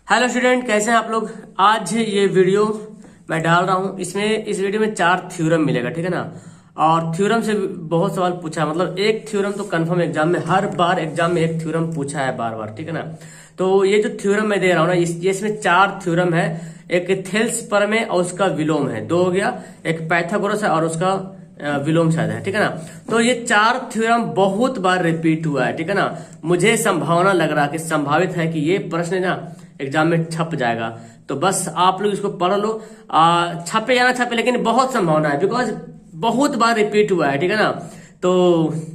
Hello student, कैसे हैं आप लोग। आज ये वीडियो मैं डाल रहा हूँ। इस वीडियो में 4 थ्योरम मिलेगा, ठीक है ना। और थ्योरम से बहुत सवाल पूछा है, मतलब एक थ्योरम तो कंफर्म एग्जाम में, हर बार एग्जाम में एक थ्योरम पूछा है बार बार, ठीक है ना। तो ये जो थ्योरम मैं दे रहा हूँ ना, इसमें 4 थ्योरम है। एक थेल्स प्रमेय और उसका विलोम है, 2 हो गया। एक पाइथागोरस है और उसका विलोम शायद है, ठीक है ना। तो ये 4 थ्योरम बहुत बार रिपीट हुआ है, ठीक है ना। मुझे संभावना लग रहा है कि संभावित है कि ये प्रश्न ना एग्जाम में छप जाएगा। तो बस आप लोग इसको पढ़ लो। छपे या ना छपे, लेकिन बहुत संभावना है, बिकॉज बहुत बार रिपीट हुआ है, ठीक है ना। तो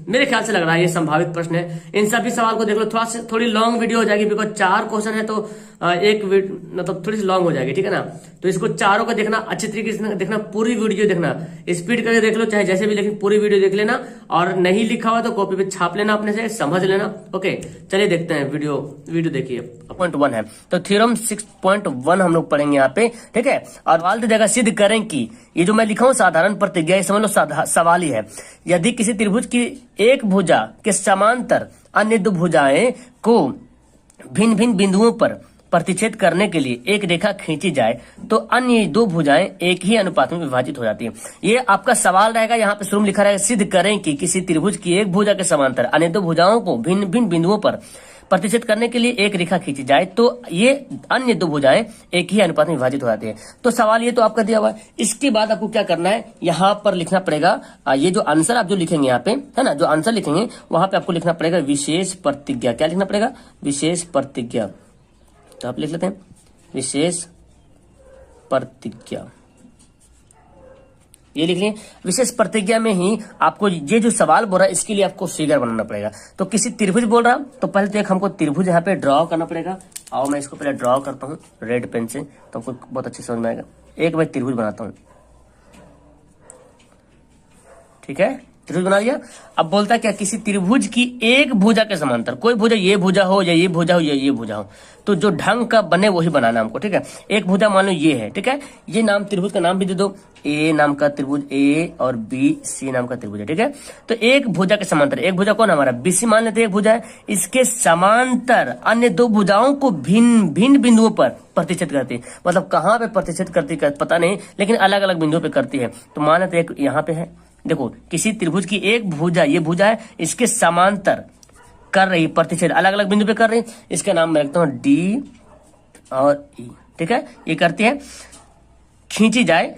मेरे ख्याल से लग रहा है ये संभावित प्रश्न है। इन सभी सवाल को देख लो। थोड़ी लॉन्ग वीडियो हो जाएगी, बिकॉज 4 क्वेश्चन है, तो मतलब थोड़ी सी लॉन्ग हो जाएगी, ठीक है ना। तो इसको चारों को देखना, अच्छी तरीके से देखना, पूरी वीडियो देखना, स्पीड करके देख लो चाहे जैसे भी, लेकिन पूरी वीडियो देख लेना। और नहीं लिखा हुआ तो कॉपी पे छाप लेना, अपने से समझ लेना। ओके, चलिए देखते हैं वीडियो देखिए। पॉइंट 1 है, तो थ्योरम 6.1 हम लोग पढ़ेंगे यहाँ पे, ठीक है। और सवाल की जगह सिद्ध करें कि ये जो मैं लिखा हूँ साधारण प्रतिज्ञा, ये समझ लो सवाल ही है। यदि किसी त्रिभुज की एक भुजा के समांतर अन्य 2 भुजाएं को भिन्न भिन्न बिंदुओं पर प्रतिच्छेद करने के लिए एक रेखा खींची जाए तो अन्य 2 भुजाएं एक ही अनुपात में विभाजित हो जाती है। ये आपका सवाल रहेगा। यहाँ पे शुरू में लिखा रहेगा सिद्ध करें कि किसी त्रिभुज की एक भुजा के समांतर अन्य 2 भुजाओं को भिन्न भिन्न बिंदुओं पर प्रतिच्छेद करने के लिए एक रेखा खींची जाए तो ये अन्य 2 भुजाएं एक ही अनुपात में विभाजित हो जाती है। तो सवाल ये तो आपका दिया हुआ है। इसके बाद आपको क्या करना है, यहाँ पर लिखना पड़ेगा ये जो आंसर आप जो लिखेंगे यहाँ पे, है ना, जो आंसर लिखेंगे वहां पे आपको लिखना पड़ेगा विशेष प्रतिज्ञा। क्या लिखना पड़ेगा? विशेष प्रतिज्ञा। तो आप लिख लेते हैं विशेष प्रतिज्ञा, ये लिख लिए। विशेष प्रतिज्ञा में ही आपको ये जो सवाल बोल रहा है इसके लिए आपको फिगर बनाना पड़ेगा। तो किसी त्रिभुज बोल रहा तो पहले तो एक हमको त्रिभुज यहाँ पे ड्रॉ करना पड़ेगा। आओ मैं इसको पहले ड्रॉ करता हूँ रेड पेन से, तो आपको बहुत अच्छे समझ में आएगा। एक मैं त्रिभुज बनाता हूँ, ठीक है, त्रिभुज बना लिया। अब बोलता है क्या, किसी त्रिभुज की एक भुजा के समांतर, कोई भुजा ये भुजा हो या ये भुजा हो या ये भुजा हो, तो जो ढंग का बने वही बनाना हमको, ठीक है। एक भुजा मान लो ये है, ठीक है। ये नाम त्रिभुज का नाम भी दे दो, ए नाम का त्रिभुज, ए और बी सी नाम का त्रिभुज है, ठीक है। तो एक भुजा के समांतर, एक भुजा कौन हमारा बीसी मान लेते हैं, एक भुजा है। इसके समांतर अन्य 2 भुजाओं को भिन्न भिन्न बिंदुओं पर प्रतिच्छेद करती है। मतलब कहाँ पे प्रतिच्छेद करती है पता नहीं, लेकिन अलग अलग बिंदुओं पे करती है। तो मान लेते एक यहाँ पे है, देखो किसी त्रिभुज की एक भुजा, ये भुजा है, इसके समांतर कर रही प्रतिच्छेद, अलग अलग बिंदु पे कर रही। इसका नाम मैं रखता हूं डी और ई, ठीक है। ये करती है, खींची जाए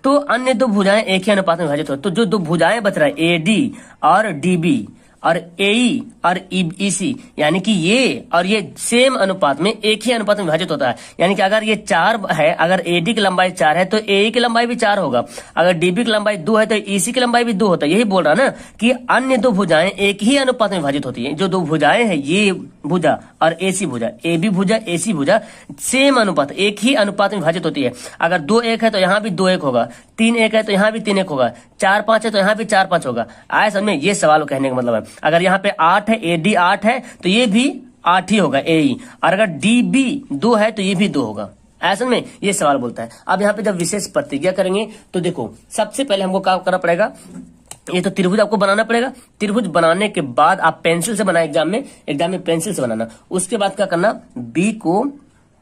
तो अन्य 2 भुजाएं एक ही अनुपात में विभाजित हो। तो जो 2 भुजाएं बच रहा है ए डी और डी बी और ए और ई सी, यानी कि ये और ये सेम अनुपात में एक ही अनुपात में विभाजित होता है। यानी कि अगर ये 4 है, अगर एडी की लंबाई 4 है तो ए की लंबाई भी 4 होगा। अगर डीबी की लंबाई 2 है तो ईसी की लंबाई भी 2 होता है। यही बोल रहा ना कि अन्य 2 भुजाएं एक ही अनुपात में विभाजित होती है। जो 2 भुजाएं हैं, ये भुजा और एसी भुजा, ए बी भुजा एसी भुजा, सेम अनुपात, एक ही अनुपात में विभाजित होती है। अगर 2 1 है तो यहाँ भी 2 1 होगा, 3 1 है तो यहाँ भी 3 1 होगा, 4 5 है तो यहाँ भी 4 5 होगा। आए समझ में? ये सवाल कहने का मतलब है। अगर यहाँ पे 8 है, एडी 8 है तो ये भी 8 ही होगा एई, और अगर डी बी 2 है तो ये भी 2 होगा। ऐसा में ये सवाल बोलता है। अब यहाँ पे जब विशेष प्रतिज्ञा करेंगे तो देखो सबसे पहले हमको क्या करना पड़ेगा, ये तो त्रिभुज आपको बनाना पड़ेगा। त्रिभुज बनाने के बाद आप पेंसिल से बनाए, एग्जाम में पेंसिल से बनाना। उसके बाद क्या करना,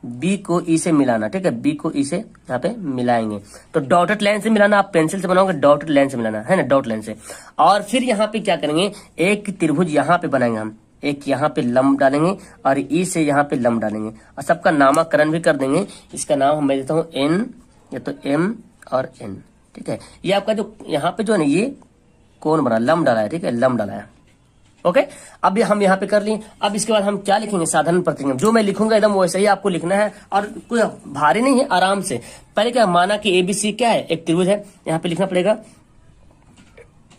बी को ई से मिलाना, ठीक है। बी को ई से यहाँ पे मिलाएंगे तो डॉटेड लाइन से मिलाना। आप पेंसिल से बनाओगे डॉटेड लाइन से मिलाना है ना, डॉट लाइन से। और फिर यहाँ पे क्या करेंगे, एक त्रिभुज यहाँ पे बनाएंगे हम, एक यहाँ पे लंब डालेंगे और ई से यहाँ पे लंब डालेंगे और सबका नामकरण भी कर देंगे। इसका नाम मैं देता हूँ एन, या तो एम और एन, ठीक है। ये आपका जो यहाँ पे जो है ना, ये कौन बना, लंब डाला है, ठीक है, लंब डाला है। ओके, अब हम यहाँ पे कर लिए। अब इसके बाद हम क्या लिखेंगे, साधारण प्रतिज्ञा। जो मैं लिखूंगा एकदम वैसे ही आपको लिखना है, और कोई भारी नहीं है, आराम से। पहले क्या, माना कि एबीसी क्या है, एक त्रिभुज है। यहाँ पे लिखना पड़ेगा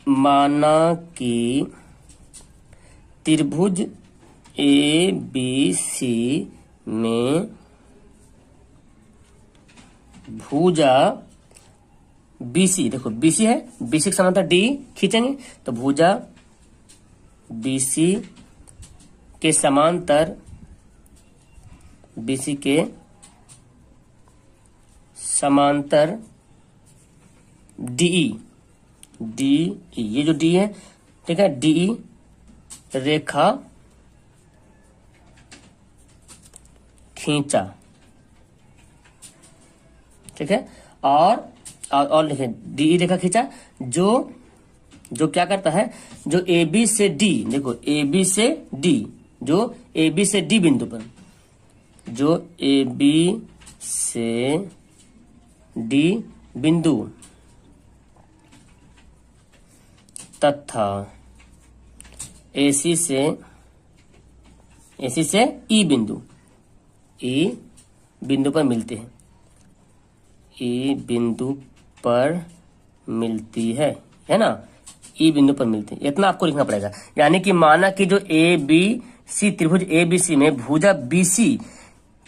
माना कि त्रिभुज ए बी सी में भुजा बीसी, देखो बीसी है, बीसी के समांतर डी खींचेंगे तो भुजा बीसी के समांतर, बीसी के समांतर डीई, ये जो डी है, ठीक है, डीई रेखा खींचा, ठीक है। और लिखें डी रेखा खींचा, जो क्या करता है, जो ए बी से डी, देखो ए बी से डी, जो ए बी से डी बिंदु पर, जो ए बी से डी बिंदु तथा एसी से ई बिंदु पर मिलते हैं, ई बिंदु पर मिलती है ना, ई बिंदु पर मिलती है, इतना आपको लिखना पड़ेगा। यानी कि माना कि जो ए बी सी त्रिभुज ए बी सी में भुजा बी सी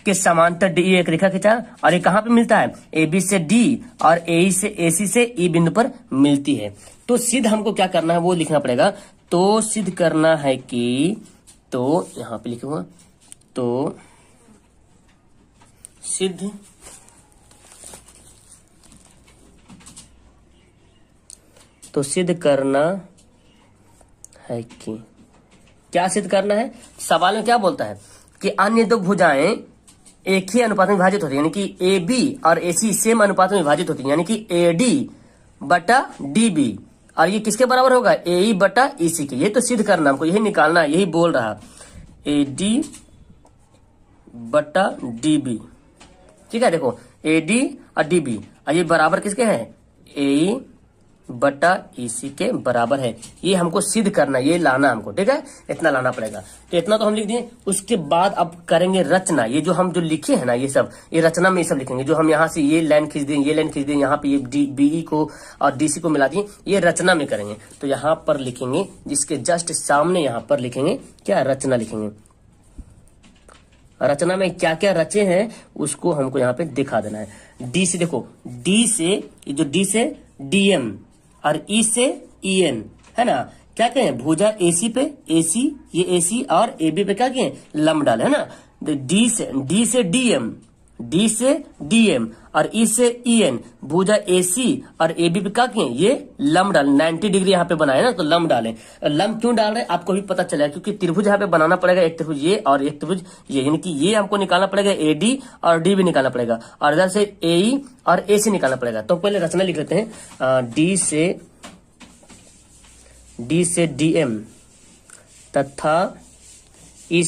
के समांतर डी एक रेखा खींचा, और ये कहां पे मिलता है, ए बी से डी और ए सी से ई बिंदु पर मिलती है। तो सिद्ध हमको क्या करना है वो लिखना पड़ेगा। तो सिद्ध करना है कि, तो यहां पे लिखूंगा, तो सिद्ध करना है कि, क्या सिद्ध करना है, सवाल में क्या बोलता है कि अन्य दो भुजाएं एक ही अनुपात में विभाजित होती है, यानी कि ए बी और ए सी सेम अनुपात में विभाजित होती है, यानी कि ए डी बटा डी बी, और ये किसके बराबर होगा, ए ई बटा ई सी के। ये तो सिद्ध करना, हमको यही निकालना है, यही बोल रहा, ए डी बटा डी बी, ठीक है। देखो ए डी और डी बी, और ये बराबर किसके हैं, ए ई बटा इसी के बराबर है। ये हमको सिद्ध करना, ये लाना हमको, ठीक है, इतना लाना पड़ेगा। तो इतना तो हम लिख दिए। उसके बाद अब करेंगे रचना। ये जो हम जो लिखे हैं ना, ये सब, ये रचना में ये सब लिखेंगे। जो हम यहाँ से ये लाइन खींच दें, ये लाइन खींच दें, यहाँ पे ये बीई को और डीसी को मिला दिए, ये रचना में करेंगे। तो यहाँ पर लिखेंगे, जिसके जस्ट सामने यहाँ पर लिखेंगे क्या, रचना लिखेंगे। रचना में क्या क्या रचे हैं उसको हमको यहाँ पे दिखा देना है। डी से देखो, डी से जो डी से डीएम और ई से ईएन है ना, क्या कहें, भुजा एसी पे एसी, ये एसी और एबी पे क्या कहें, लंब डाले, है ना। डी से डीएम, डी से डीएम और ई से ईएन, भुजा एसी और एबी पे क्या कहें, ये लंब डाले, 90 डिग्री यहाँ पे बनाए ना, तो लंब डालें। लंब क्यों डाल रहे हैं आपको भी पता चलेगा, क्योंकि त्रिभुज यहाँ पे बनाना पड़ेगा, एक त्रिभुज ये और एक त्रिभुज ये, यानी कि ये हमको निकालना पड़ेगा, एडी और डी भी निकालना पड़ेगा, और इधर से एई और ए सी निकालना पड़ेगा। तो पहले रचना लिख लेते हैं, डी से डीएम तथा ई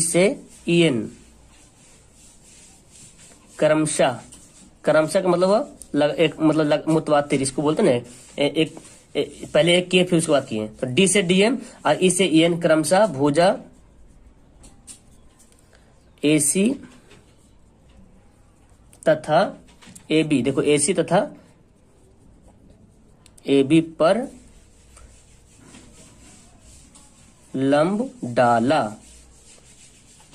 से ईएन क्रमशः का मतलब एक मतलब मुतवातिर, इसको बोलते ना, पहले एक किए फिर उसके बाद किए। तो डी से डीएम और ई से ईएन क्रमशः भुजा एसी तथा एबी, देखो एसी तथा एबी पर लंब डाला,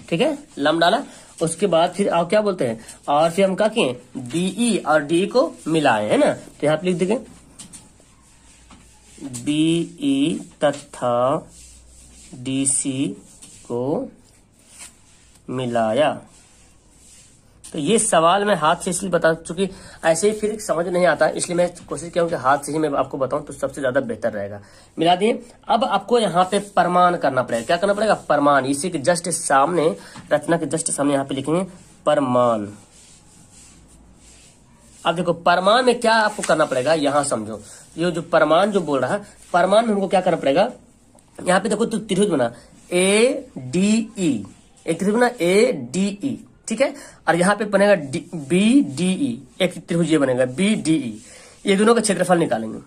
ठीक है, लंब डाला। उसके बाद फिर आप क्या बोलते हैं, और फिर हम क्या किए, बीई और डी को मिलाए, है ना। तो यहां पे लिख देंगे बीई तथा डीसी को मिलाया। तो ये सवाल मैं हाथ से इसलिए बता चुकी, ऐसे ही फिर समझ नहीं आता, इसलिए मैं कोशिश किया हूं कि हाथ से ही मैं आपको बताऊं तो सबसे ज्यादा बेहतर रहेगा। मिला दिए। अब आपको यहाँ पे प्रमाण करना पड़ेगा। क्या करना पड़ेगा, प्रमाण। इसी के जस्ट सामने, रचना के जस्ट सामने यहाँ पे लिखेंगे प्रमाण। अब देखो प्रमाण में क्या आपको करना पड़ेगा, यहाँ समझो। ये जो प्रमाण जो बोल रहा है, प्रमाण में हमको क्या करना पड़ेगा, यहाँ पे देखो तो त्रिभुज बना ए डी ई, एक त्रिभुज बना ए डी ई, ठीक है। और यहाँ पे बनेगा बी डी ई, एक त्रिभुज ये बनेगा बी डी ई। ये दोनों का क्षेत्रफल निकालेंगे।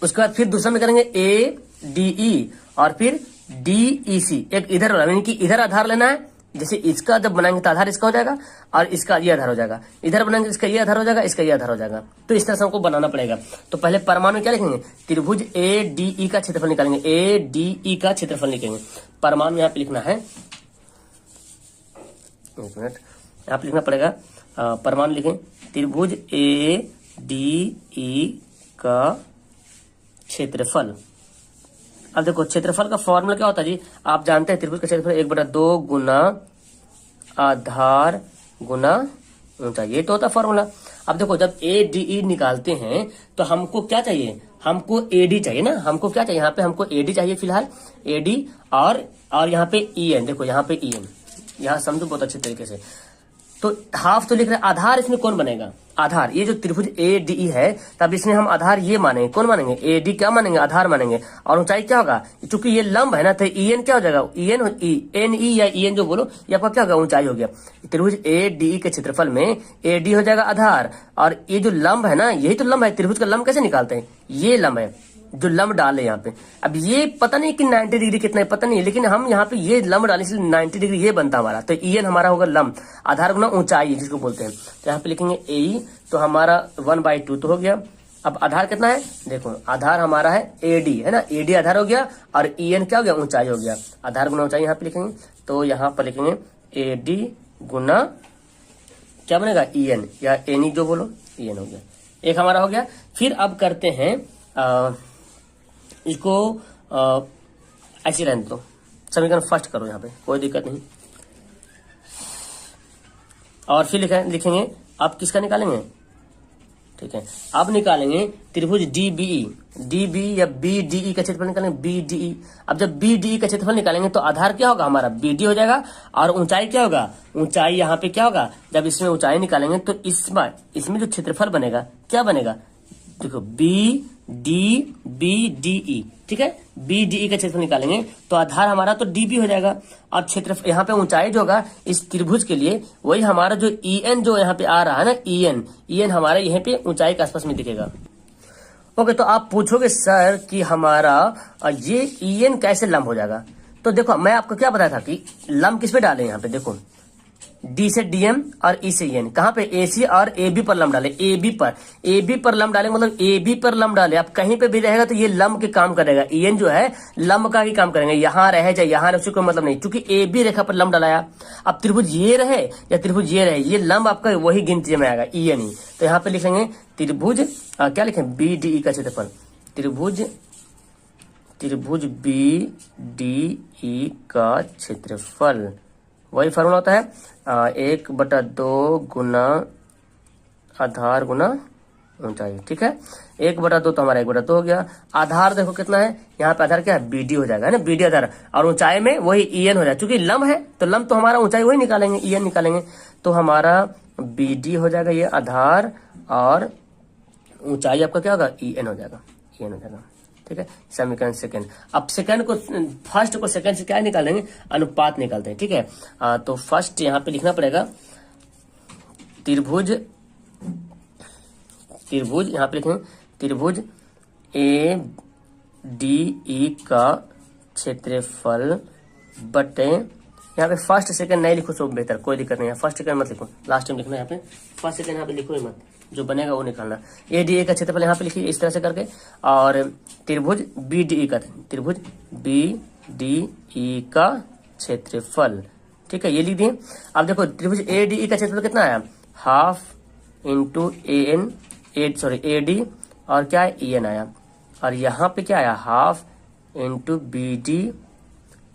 उसके बाद फिर दूसरा में करेंगे ए डी ई और फिर डी ई सी, एक इधर वाला, यानी कि इधर आधार लेना है। जैसे इसका जब बनाएंगे तो आधार इसका हो जाएगा और इसका ये आधार हो जाएगा, इधर बनाएंगे इसका ये आधार हो जाएगा, इसका ये आधार हो जाएगा। तो इस तरह से हमको बनाना पड़ेगा। तो पहले प्रमाण में क्या लिखेंगे, त्रिभुज ए डी ई का क्षेत्रफल निकालेंगे, ए डी ई का क्षेत्रफल लिखेंगे। प्रमाण में यहाँ पे लिखना है, एक मिनट, यहाँ पे लिखना पड़ेगा, प्रमाण लिखें, त्रिभुज ए डी ई का क्षेत्रफल। अब देखो क्षेत्रफल का फॉर्मूला क्या होता है जी, आप जानते हैं, त्रिभुज का क्षेत्रफल 1/2 गुना आधार गुना ऊंचाई, ये तो होता है फॉर्मूला। अब देखो जब ए डी ई निकालते हैं तो हमको क्या चाहिए, हमको एडी चाहिए ना, हमको क्या चाहिए यहाँ पे, हमको एडी चाहिए फिलहाल, एडी और यहाँ पे ई एन, देखो यहाँ पे ई एन, यहाँ समझो बहुत अच्छे तरीके से। तो हाफ तो लिख रहे हैं, आधार इसमें कौन बनेगा, आधार, ये जो त्रिभुज ए डी ई है तब इसमें हम आधार ये मानेंगे, कौन मानेंगे, ए डी क्या मानेंगे, आधार मानेंगे। और ऊंचाई क्या होगा, चूंकि ये लंब है ना तो ई एन क्या हो जाएगा, ई एन ई या ई एन जो बोलो, ये आपका क्या होगा, ऊंचाई हो गया। त्रिभुज ए डी ई के क्षेत्रफल में ए डी हो जाएगा आधार, और ये जो लंब है ना यही तो लंब है, त्रिभुज का लंब कैसे निकालते हैं, ये लंब है जो लंब डाले यहाँ पे। अब ये पता नहीं कि 90 डिग्री कितना है, पता नहीं, लेकिन हम यहाँ पे ये लंब डाले इसलिए 90 डिग्री ये बनता हमारा। तो ई एन हमारा होगा लंब, आधार गुना ऊंचाई जिसको बोलते हैं। तो यहाँ पे लिखेंगे ए, तो हमारा 1/2 तो हो गया। अब आधार कितना है, देखो आधार हमारा है एडी, है ना, एडी आधार हो गया, और ई एन क्या हो गया, ऊंचाई हो गया। आधार गुना ऊंचाई यहाँ पे लिखेंगे, तो यहाँ पर लिखेंगे एडी गुना क्या बनेगा, ई एन या एनी जो बोलो, ई एन हो गया, एक हमारा हो गया। फिर अब करते हैं इसको ऐसे रहने दो, समीकरण फर्स्ट करो यहाँ पे, कोई दिक्कत नहीं। और फिर लिखेंगे अब किसका निकालेंगे, ठीक है, अब निकालेंगे त्रिभुज डीबीई या बीडीई का क्षेत्रफल निकालेंगे, बीडीई। अब जब बीडीई का क्षेत्रफल निकालेंगे तो आधार क्या होगा हमारा, बीडी हो जाएगा, और ऊंचाई क्या होगा, ऊंचाई यहाँ पे क्या होगा, जब इसमें ऊंचाई निकालेंगे तो इसमें जो क्षेत्रफल बनेगा क्या बनेगा, देखो बी डी ई, ठीक है, बी डी ई का क्षेत्रफल निकालेंगे तो आधार हमारा तो डीबी हो जाएगा, और क्षेत्रफल यहाँ पे ऊंचाई जो होगा इस त्रिभुज के लिए वही हमारा जो ई एन जो यहाँ पे आ रहा है ना, ई एन हमारा यहाँ पे ऊंचाई के आसपास में दिखेगा। ओके, तो आप पूछोगे सर कि हमारा ये ई एन कैसे लंब हो जाएगा। तो देखो मैं आपको क्या बताया था कि लंब किस पे डाले, यहाँ पे देखो डी से डीएम और ई से एन, कहाँ पे, ए सी और ए बी पर लंब डाले, ए बी पर लंब डाले, मतलब ए बी पर लंब डाले। आप कहीं पे भी रहेगा तो ये लंब के काम करेगा, ई एन जो है लंब का ही काम करेंगे, यहाँ रहे चाहे यहाँ रहे, उससे कोई मतलब नहीं, क्योंकि ए बी रेखा पर लंब डालाया। अब त्रिभुज ये रहे या त्रिभुज ये रहे, ये लंब आपका वही गिनती में आएगा, ई एन ही। तो यहाँ पे लिखेंगे त्रिभुज क्या लिखें, बी डी ई का क्षेत्रफल, त्रिभुज बी डी ई का क्षेत्रफल, वही फॉर्मूला होता है 1/2 गुना आधार गुना ऊंचाई, ठीक है। 1/2 तो हमारा 1/2 हो गया। आधार देखो कितना है, यहाँ पे आधार क्या है, बीडी हो जाएगा, है ना, बीडी आधार, और ऊंचाई में वही ई एन हो जाएगा, क्योंकि लंब है तो लंब तो हमारा ऊंचाई वही निकालेंगे, ई एन निकालेंगे, तो हमारा बीडी हो जाएगा ये आधार, और ऊंचाई आपका क्या होगा, ई एन हो जाएगा, ई एन हो जाएगा, ठीक है। समीकरण सेकंड, अब सेकंड को फर्स्ट को सेकंड से क्या निकालेंगे, अनुपात निकालते हैं, ठीक है। तो फर्स्ट यहाँ पे लिखना पड़ेगा त्रिभुज यहाँ पे लिखेंगे त्रिभुज ए डी ई का क्षेत्रफल बटे, यहाँ पे फर्स्ट सेकंड नहीं लिखो तो बेहतर, कोई दिक्कत नहीं है, फर्स्ट सेकंड मत लिखो, लास्ट टाइम लिखना है यहाँ पे, फर्स्ट सेकंड यहाँ पे लिखो ही मत, जो बनेगा वो निकालना। ए डी ए का क्षेत्रफल यहाँ पे लिखिए इस तरह से करके, और त्रिभुज बी डी ई का, त्रिभुज बी डी ई का क्षेत्रफल, ठीक है, ये लिख दिए। अब देखो त्रिभुज ए डी ई का क्षेत्रफल कितना आया, हाफ इंटू ए डी और क्या है, ई एन आया, और यहाँ पे क्या आया, half into B D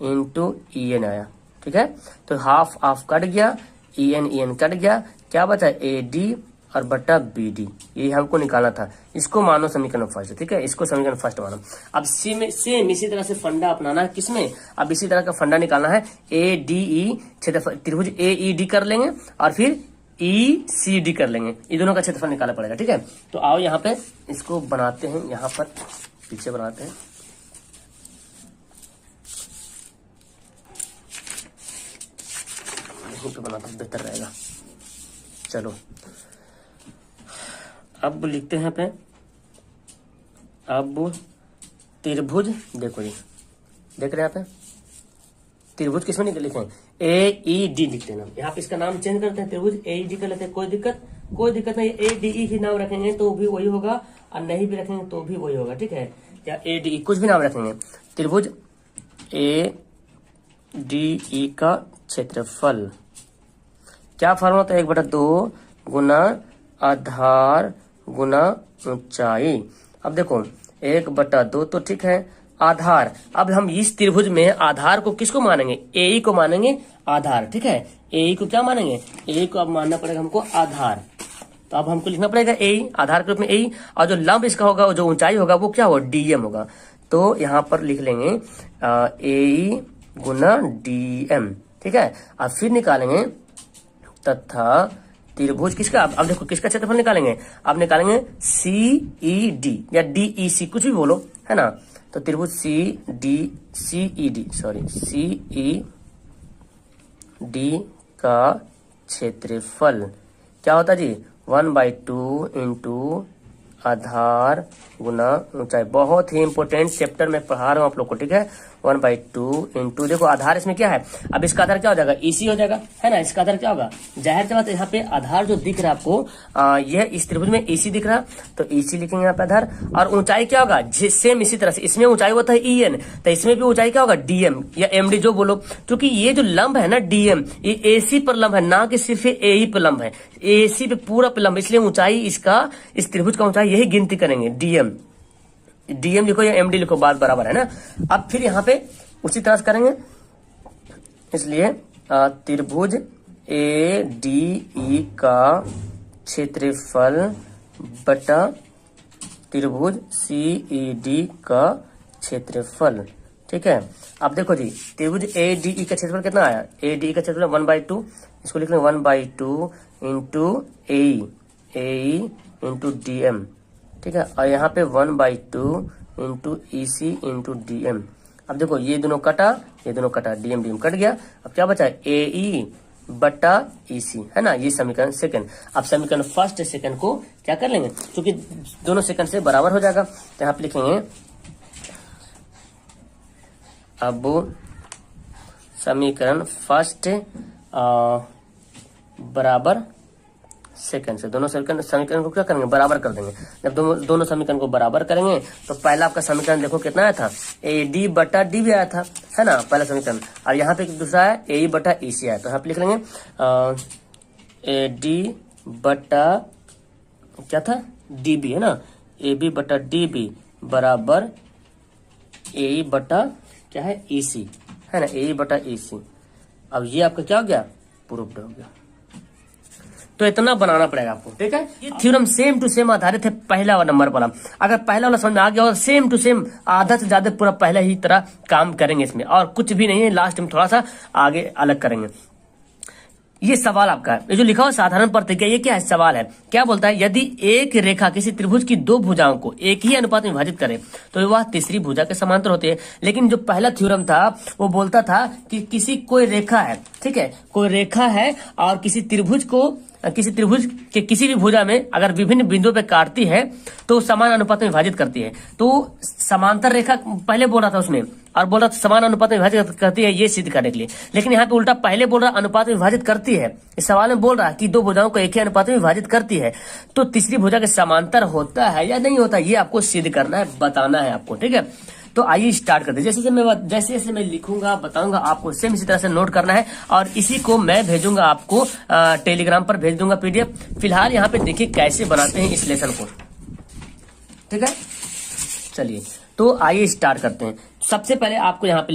into E N आया, ठीक है। तो हाफ हाफ कट गया, ई एन कट गया, क्या बचा, ए डी और बटा बी डी, ये हमको निकालना था। इसको मानो समीकरण फर्स्ट, ठीक है, इसको समीकरण फर्स्ट मानो। अब सेम इसी तरह से फंडा अपनाना है किसमें, अब इसी तरह का फंडा निकालना है, ए डी ई क्षेत्रफल, त्रिभुज ए ई डी कर लेंगे और फिर ई सी डी कर लेंगे, ये दोनों का क्षेत्रफल निकालना पड़ेगा, ठीक है। तो आओ यहाँ पे इसको बनाते हैं, यहाँ पर पीछे बनाते हैं, यहीं पे बनाते हैं बेहतर रहेगा। चलो अब लिखते हैं पे, अब त्रिभुज, देखो जी देख रहे हैं यहाँ पे, त्रिभुज किसमें लिखें, ए ई डी लिखते हैं, यहाँ पे इसका नाम चेंज करते हैं, त्रिभुज ए ई डी कर लेते हैं, कोई दिक्कत नहीं, ए डी ई ही नाम रखेंगे तो भी वही होगा, और नहीं भी रखेंगे तो भी वही होगा, ठीक है, या ए डी ई कुछ भी नाम रखेंगे। त्रिभुज ए डी ई का क्षेत्रफल क्या फॉर्मूला होता है, 1/2 गुना आधार गुना ऊंचाई। अब देखो 1/2 तो ठीक है, आधार, अब हम इस त्रिभुज में आधार को किसको मानेंगे, ए ई को मानेंगे आधार, ठीक है, ए ई को क्या मानेंगे, ए ई को अब मानना पड़ेगा हमको आधार, तो अब हमको लिखना पड़ेगा ए, आधार के रूप में ए, और जो लंब इसका होगा, जो ऊंचाई होगा वो क्या होगा, डीएम होगा। तो यहाँ पर लिख लेंगे ए गुना डीएम, ठीक है। अब फिर निकालेंगे तथा त्रिभुज किसका, अब देखो किसका क्षेत्रफल निकालेंगे, अब निकालेंगे CED या DEC, कुछ भी बोलो, है ना। तो त्रिभुज CED का क्षेत्रफल क्या होता है जी, 1/2 इंटू आधार गुना ऊंचाई। बहुत ही इंपॉर्टेंट चैप्टर में पढ़ा रहा हूँ आप लोग को, ठीक है। 1/2 इंटू, देखो आधार इसमें क्या है, अब इसका आधार क्या हो जाएगा, EC हो जाएगा, है ना। इसका आधार क्या होगा, जाहिर सी बात है यहाँ पे आधार जो दिख रहा है आपको, यह इस त्रिभुज में EC दिख रहा, तो EC लिखेंगे यहाँ पे आधार। और ऊंचाई क्या होगा, सेम इसी तरह से इसमें ऊंचाई होता है EN, तो इसमें भी ऊंचाई क्या होगा, DM या MD जो बोलो, क्योंकि ये जो लंब है ना DM, ये AC पर लंब है, ना कि सिर्फ AE पर लंब है, AC पे पूरा पे लंब, इसलिए ऊंचाई इसका, इस त्रिभुज का ऊंचाई यही गिनती करेंगे, DM लिखो या MD लिखो, बात बराबर है ना। अब फिर यहाँ पे उसी तरह से करेंगे, इसलिए त्रिभुज ADE का क्षेत्रफल बटा त्रिभुज CED का क्षेत्रफल, ठीक है। अब देखो जी, त्रिभुज ADE का क्षेत्रफल कितना आया, ADE का क्षेत्रफल 1/2, इसको लिख लेंगे 1/2 इंटू AE इंटू DM, ठीक है। और यहाँ पे 1/2 इंटू EC इंटू DM। अब देखो ये दोनों कटा, DM कट गया, अब क्या बचा, AE बटा EC, है ना। ये समीकरण सेकंड। अब समीकरण फर्स्ट सेकंड को क्या कर लेंगे, क्योंकि दोनों सेकंड से बराबर हो जाएगा, तो यहाँ पे लिखेंगे अब समीकरण फर्स्ट बराबर सेकंड से, दोनों समीकरण को क्या करेंगे, बराबर कर देंगे। जब दोनों समीकरण को बराबर करेंगे तो पहला आपका समीकरण देखो कितना आया था, AD बटा D भी आया था, है ना, पहला समीकरण। और यहाँ पे दूसरा है AE बटा EC आया, तो यहाँ पे लिख लेंगे AD बटा क्या था, DB, है ना, AB बटा DB बराबर AE बटा क्या है, EC, है ना, AE बटा EC। अब ये आपका क्या हो गया, प्रूव्ड हो गया। तो इतना बनाना पड़ेगा आपको, ठीक है। ये थ्योरम सेम टू सेम आधारित है पहला वाला नंबर वाला। अगर पहला वाला समझ में आ गया और सेम टू सेम आधा से ज्यादा पूरा पहले ही तरह काम करेंगे इसमें, और कुछ भी नहीं है, लास्ट में थोड़ा सा आगे अलग करेंगे। ये सवाल आपका है, ये जो लिखा हुआ साधारण प्रतिज्ञा, ये क्या है, सवाल है। क्या बोलता है, यदि एक रेखा किसी त्रिभुज की दो भुजाओं को एक ही अनुपात में विभाजित करे तो वह तीसरी भुजा के समांतर होती है। लेकिन जो पहला थ्योरम था वो बोलता था कि कोई रेखा है, ठीक है, कोई रेखा है और किसी त्रिभुज के किसी भी भुजा में अगर विभिन्न बिंदुओं पे काटती है तो समान अनुपात में विभाजित करती है। तो समांतर रेखा पहले बोल रहा था उसमें, और बोल रहा था समान अनुपात में विभाजित करती है, ये सिद्ध करने के लिए। लेकिन यहाँ पे उल्टा पहले बोल रहा अनुपात में विभाजित करती है, इस सवाल में बोल रहा है कि दो भुजाओं को एक ही अनुपात में विभाजित करती है, तो तीसरी भुजा के समांतर होता है या नहीं होता, ये आपको सिद्ध करना है, बताना है आपको, ठीक है। तो आइए स्टार्ट करते हैं। जैसे जैसे मैं लिखूंगा बताऊंगा आपको, सेम इसी तरह से नोट करना है, और इसी को मैं भेजूंगा आपको, टेलीग्राम पर भेज दूंगा PDF। फिलहाल यहाँ पे देखिए कैसे बनाते हैं इस लेसन को, ठीक है। चलिए तो आइए स्टार्ट करते हैं। सबसे पहले आपको यहाँ पे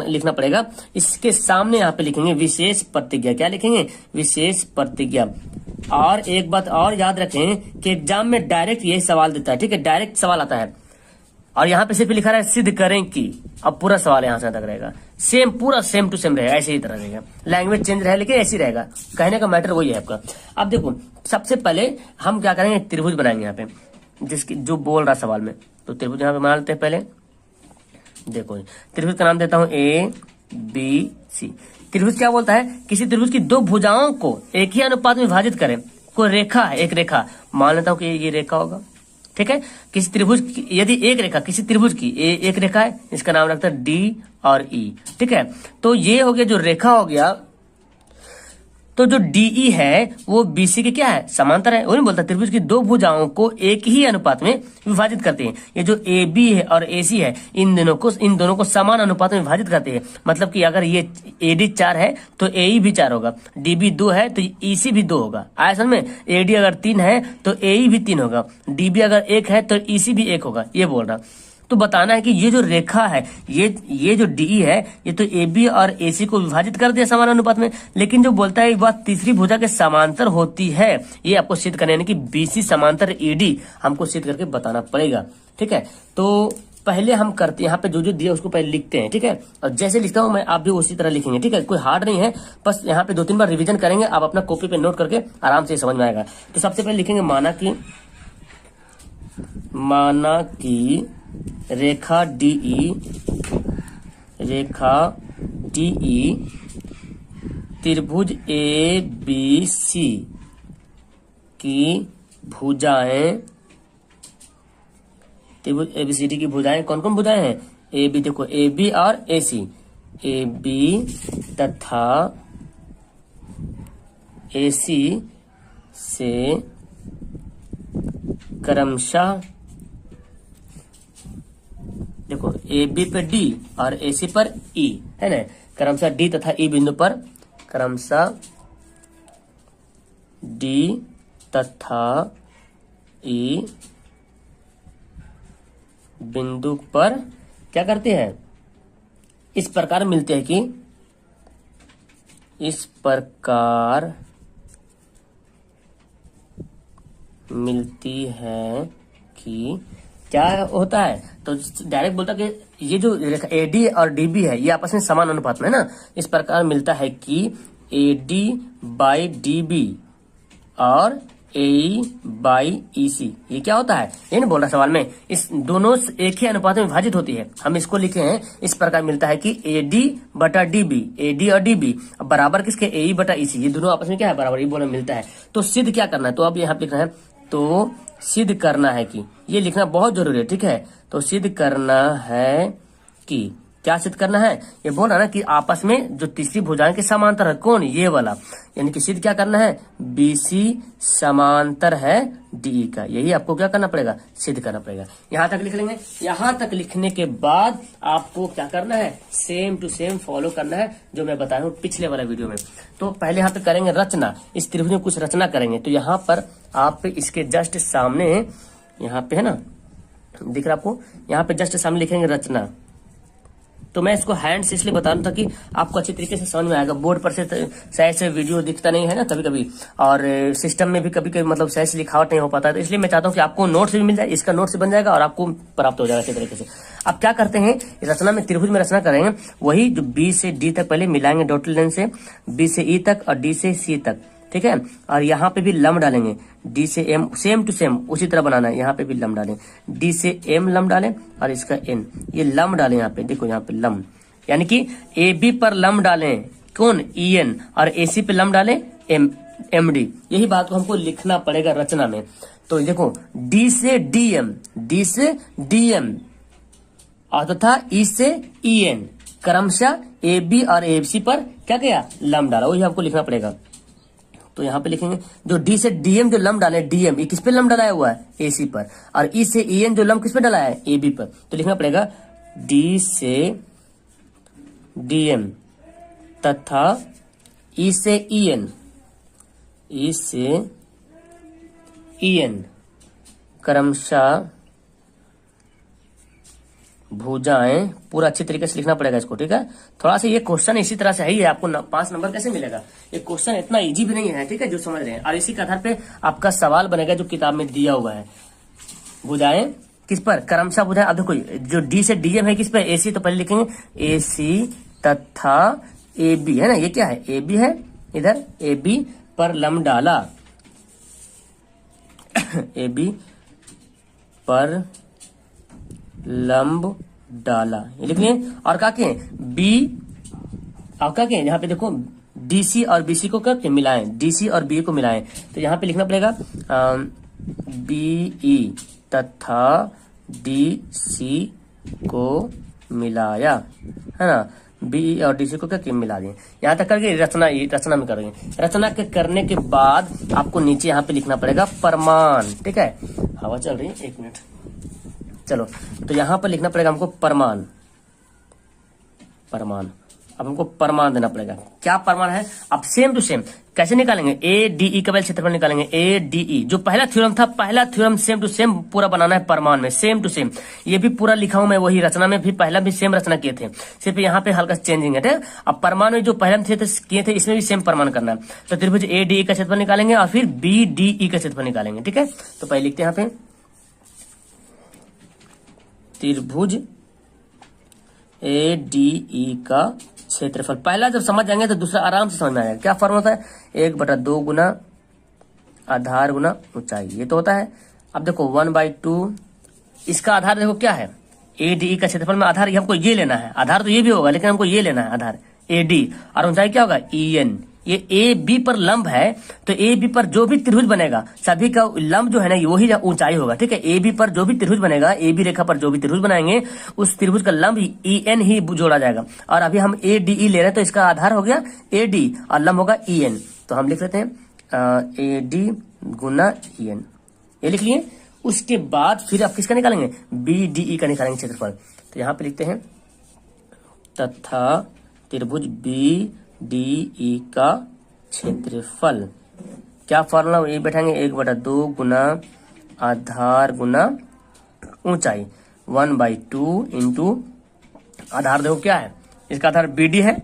लिखना पड़ेगा, इसके सामने यहाँ पे लिखेंगे विशेष प्रतिज्ञा। क्या लिखेंगे, विशेष प्रतिज्ञा। और एक बात और याद रखें कि एग्जाम में डायरेक्ट यही सवाल देता है, ठीक है, डायरेक्ट सवाल आता है। और यहाँ पे सिर्फ लिखा रहा है सिद्ध करें कि, अब पूरा सवाल यहाँ से तक रहेगा, सेम पूरा सेम टू सेम रहेगा, ऐसे ही तरह रहेगा, लैंग्वेज चेंज रहेगा लेकिन ऐसे ही रहेगा, कहने का मैटर वही है आपका। अब देखो सबसे पहले हम क्या करेंगे, त्रिभुज बनाएंगे यहाँ पे, जिसकी जो बोल रहा सवाल में। तो त्रिभुज यहाँ पे बना लेते हैं पहले। देखो त्रिभुज का नाम देता हूँ ABC। त्रिभुज क्या बोलता है, किसी त्रिभुज की दो भुजाओं को एक ही अनुपात में विभाजित करें। कोई रेखा है, एक रेखा मान लेता हूँ कि ये रेखा होगा, ठीक है। किसी त्रिभुज की यदि एक रेखा, किसी त्रिभुज की एक रेखा है, इसका नाम रखता है D और E, ठीक है। तो ये हो गया जो रेखा हो गया, तो जो DE है वो BC के क्या है, समांतर है। वो नहीं बोलता त्रिभुज की दो भुजाओं को एक ही अनुपात में विभाजित करते हैं। ये जो AB है और AC है, इन दोनों को समान अनुपात में विभाजित करते हैं। मतलब कि अगर ये AD 4 है तो AE भी 4 होगा, DB 2 है तो EC भी 2 होगा। आया समझ में, AD अगर 3 है तो AE भी 3 होगा, DB अगर 1 है तो EC भी 1 होगा, ये बोल रहा। तो बताना है कि ये जो रेखा है, ये जो डीई है, ये तो एबी और एसी को विभाजित कर दिया समान अनुपात में, लेकिन जो बोलता है वह तीसरी भुजा के समांतर होती है, ये आपको सिद्ध करना है कि बीसी समांतर ईडी हमको सिद्ध करके बताना पड़ेगा। ठीक है, तो पहले हम करते हैं, यहाँ पे जो जो दिया उसको पहले लिखते हैं। ठीक है, और जैसे लिखता हूं मैं आप भी उसी तरह लिखेंगे। ठीक है, कोई हार्ड नहीं है, बस यहाँ पे 2-3 बार रिवीजन करेंगे, आप अपना कॉपी पे नोट करके आराम से समझ में आएगा। तो सबसे पहले लिखेंगे माना कि रेखा डीई त्रिभुज ए बी सी की भुजाएं, त्रिभुज एबीसीडी की भुजाएं कौन कौन भुजाएं हैं? ए बी, देखो ए बी और ए सी, ए बी तथा ए सी से क्रमशः, देखो ए बी पे डी और ए सी पर ई है ना, क्रमशः डी तथा ई बिंदु पर, क्रमशः डी तथा ई बिंदु पर क्या करते हैं? इस प्रकार मिलते हैं कि, इस प्रकार मिलती है कि क्या होता है? तो डायरेक्ट बोलता कि ये जो रेखा एडी और डीबी है ये आपस में समान अनुपात में है ना, इस प्रकार मिलता है कि एडी बाई डीबी और ए बाई ई सी, ये क्या होता है? ये नहीं बोल रहा सवाल में, इस दोनों एक ही अनुपात में विभाजित होती है। हम इसको लिखे हैं इस प्रकार मिलता है कि एडी बटा डीबी, एडी और डीबी बराबर किसके? ए बटा ई सी, ये दोनों आपस में क्या है? बराबर, ये बोला मिलता है। तो सिद्ध क्या करना है? तो अब यहाँ पे लिखना है, तो सिद्ध करना है कि, ये लिखना बहुत जरूरी है। ठीक है, तो सिद्ध करना है कि, क्या सिद्ध करना है? ये बोल रहा ना कि आपस में जो तीसरी भुजाएं के समांतर है, कौन? ये वाला, यानी कि सिद्ध क्या करना है? बीसी समांतर है डी का, यही आपको क्या करना पड़ेगा? सिद्ध करना पड़ेगा। यहां तक लिख लेंगे। यहां तक लिखने के बाद आपको क्या करना है? सेम टू सेम फॉलो करना है जो मैं बताया हूं पिछले वाला वीडियो में। तो पहले यहाँ पे करेंगे रचना, इस त्रिभुज में कुछ रचना करेंगे। तो यहाँ पर आप इसके जस्ट सामने, यहाँ पे है ना, दिख रहा आपको, यहाँ पे जस्ट सामने लिखेंगे रचना। तो मैं इसको हैंड से इसलिए बता रहा था कि आपको अच्छी तरीके से समझ में आएगा। बोर्ड पर से सही से वीडियो दिखता नहीं है ना कभी कभी, और सिस्टम में भी कभी कभी मतलब सही से लिखावट नहीं हो पाता है। तो इसलिए मैं चाहता हूँ कि आपको नोट्स भी मिल जाए, इसका नोट्स भी बन जाएगा और आपको प्राप्त हो जाएगा अच्छी तरीके से। अब क्या करते हैं, रचना में, त्रिभुज में रचना करेंगे, वही जो बी से डी तक पहले मिलाएंगे डॉटेड लाइन से, बी से ई तक और डी से सी तक। ठीक है, और यहाँ पे भी लंब डालेंगे, डी से एम, सेम टू सेम उसी तरह बनाना है। यहाँ पे भी लंब डालें, डी से एम लंब डालें और इसका एन, ये लंब डालें। यहाँ पे देखो, यहाँ पे लंब, यानी कि ए बी पर लंब डालें कौन? ई एन, और ए सी पे लंब डालें एम डी। यही बात को हमको लिखना पड़ेगा रचना में। तो देखो, डी से डी एम, डी से डी एम और तथा ई से ई एन, क्रमशः ए बी और ए सी पर क्या किया? लंब डाला, वही हमको लिखना पड़ेगा। तो यहाँ पे लिखेंगे, जो डी से डीएम जो लंब डाले, डीएम ये किस पे लंब डाला हुआ है? एसी पर, और ई से ई एन जो लंब किस पे डाला है? ए बी पर। तो लिखना पड़ेगा डी से डीएम तथा ई से ई एन, ई से ई एन क्रमशः भुजाएं, पूरा अच्छी तरीके से लिखना पड़ेगा इसको। ठीक है, थोड़ा सा ये क्वेश्चन इसी तरह से है ही है, आपको 5 नंबर कैसे मिलेगा? ये क्वेश्चन इतना इजी भी नहीं है। ठीक है, जो समझ रहे हैं, और इसी के आधार पे आपका सवाल बनेगा जो किताब में दिया हुआ है। भुजाएं किस पर? क्रमशः भुजाएं। अब देखो, जो डी से डीएम है किस पर? एसी, तो पहले लिखेंगे एसी तथा ए बी, है ना, ये क्या है? ए बी है, इधर ए बी पर लंब डाला, ए बी पर लंब डाला, ये लिख लिए। और क्या कहें? बी, और क्या कहें? यहाँ पे देखो, डीसी और बीसी को करके मिलाएं, डीसी और बी को मिलाएं। तो यहाँ पे लिखना पड़ेगा बीई तथा डीसी को मिलाया, है ना, बी और डीसी को क्या मिला दिए। यहाँ तक करके रचना में करेंगे। रचना के करने के बाद आपको नीचे यहाँ पे लिखना पड़ेगा परमान। ठीक है, हवा चल रही है, 1 मिनट, चलो। तो यहाँ पर लिखना पड़ेगा हमको परमान, परमान, अब हमको प्रमाण देना पड़ेगा। क्या प्रमाण है? अब सेम टू सेम कैसे निकालेंगे? ए डी ई का वैल्यू क्षेत्रफल निकालेंगे। ए डी ई जो पहला थ्योरम था, पहला थ्योरम सेम टू सेम पूरा बनाना है प्रमाण में, सेम टू सेम। ये भी पूरा लिखा हूं मैं, वही रचना में भी पहला भी सेम रचना किए थे, सिर्फ यहाँ पे हल्का चेंजिंग है। अब प्रमाण में जो पहले किए थे इसमें भी सेम प्रमाण करना है। तो त्रिभुज ए डी ई का क्षेत्रफल निकालेंगे और फिर बी डी ई का क्षेत्रफल निकालेंगे। ठीक है, तो पहले लिखते हैं यहाँ पे त्रिभुज ए डी ई का क्षेत्रफल। पहला जब समझ जाएंगे तो दूसरा आराम से समझ में आएगा। क्या फॉर्मूला होता है? 1/2 गुना आधार गुना ऊंचाई, ये तो होता है। अब देखो 1/2, इसका आधार देखो क्या है? ए डी ई का क्षेत्रफल में आधार हमको ये लेना है, आधार तो ये भी होगा लेकिन हमको ये लेना है आधार ए डी, और ऊंचाई क्या होगा? E N. ये ए बी पर लंब है, तो ए बी पर जो भी त्रिभुज बनेगा सभी का लंब जो है ना वही ऊंचाई होगा। ठीक है, ए बी पर जो भी त्रिभुज बनेगा, ए बी रेखा पर जो भी त्रिभुज बनाएंगे उस त्रिभुज का लंब ई एन ही जोड़ा जाएगा। और अभी हम ए डी ई ले रहे हैं तो इसका आधार हो गया ए डी और लंब होगा ई एन। तो हम लिख लेते हैं ए डी गुना ई एन, ये लिख लिए। उसके बाद फिर आप किसका निकालेंगे? बी डी ई का निकालेंगे क्षेत्रफल। तो यहाँ पे लिखते हैं तथा त्रिभुज बी डी ई का क्षेत्रफल। क्या फॉर्मूला ये बैठाएंगे? 1/2 गुना आधार गुना ऊंचाई, 1/2 इंटू आधार देखो क्या है, इसका आधार बी डी है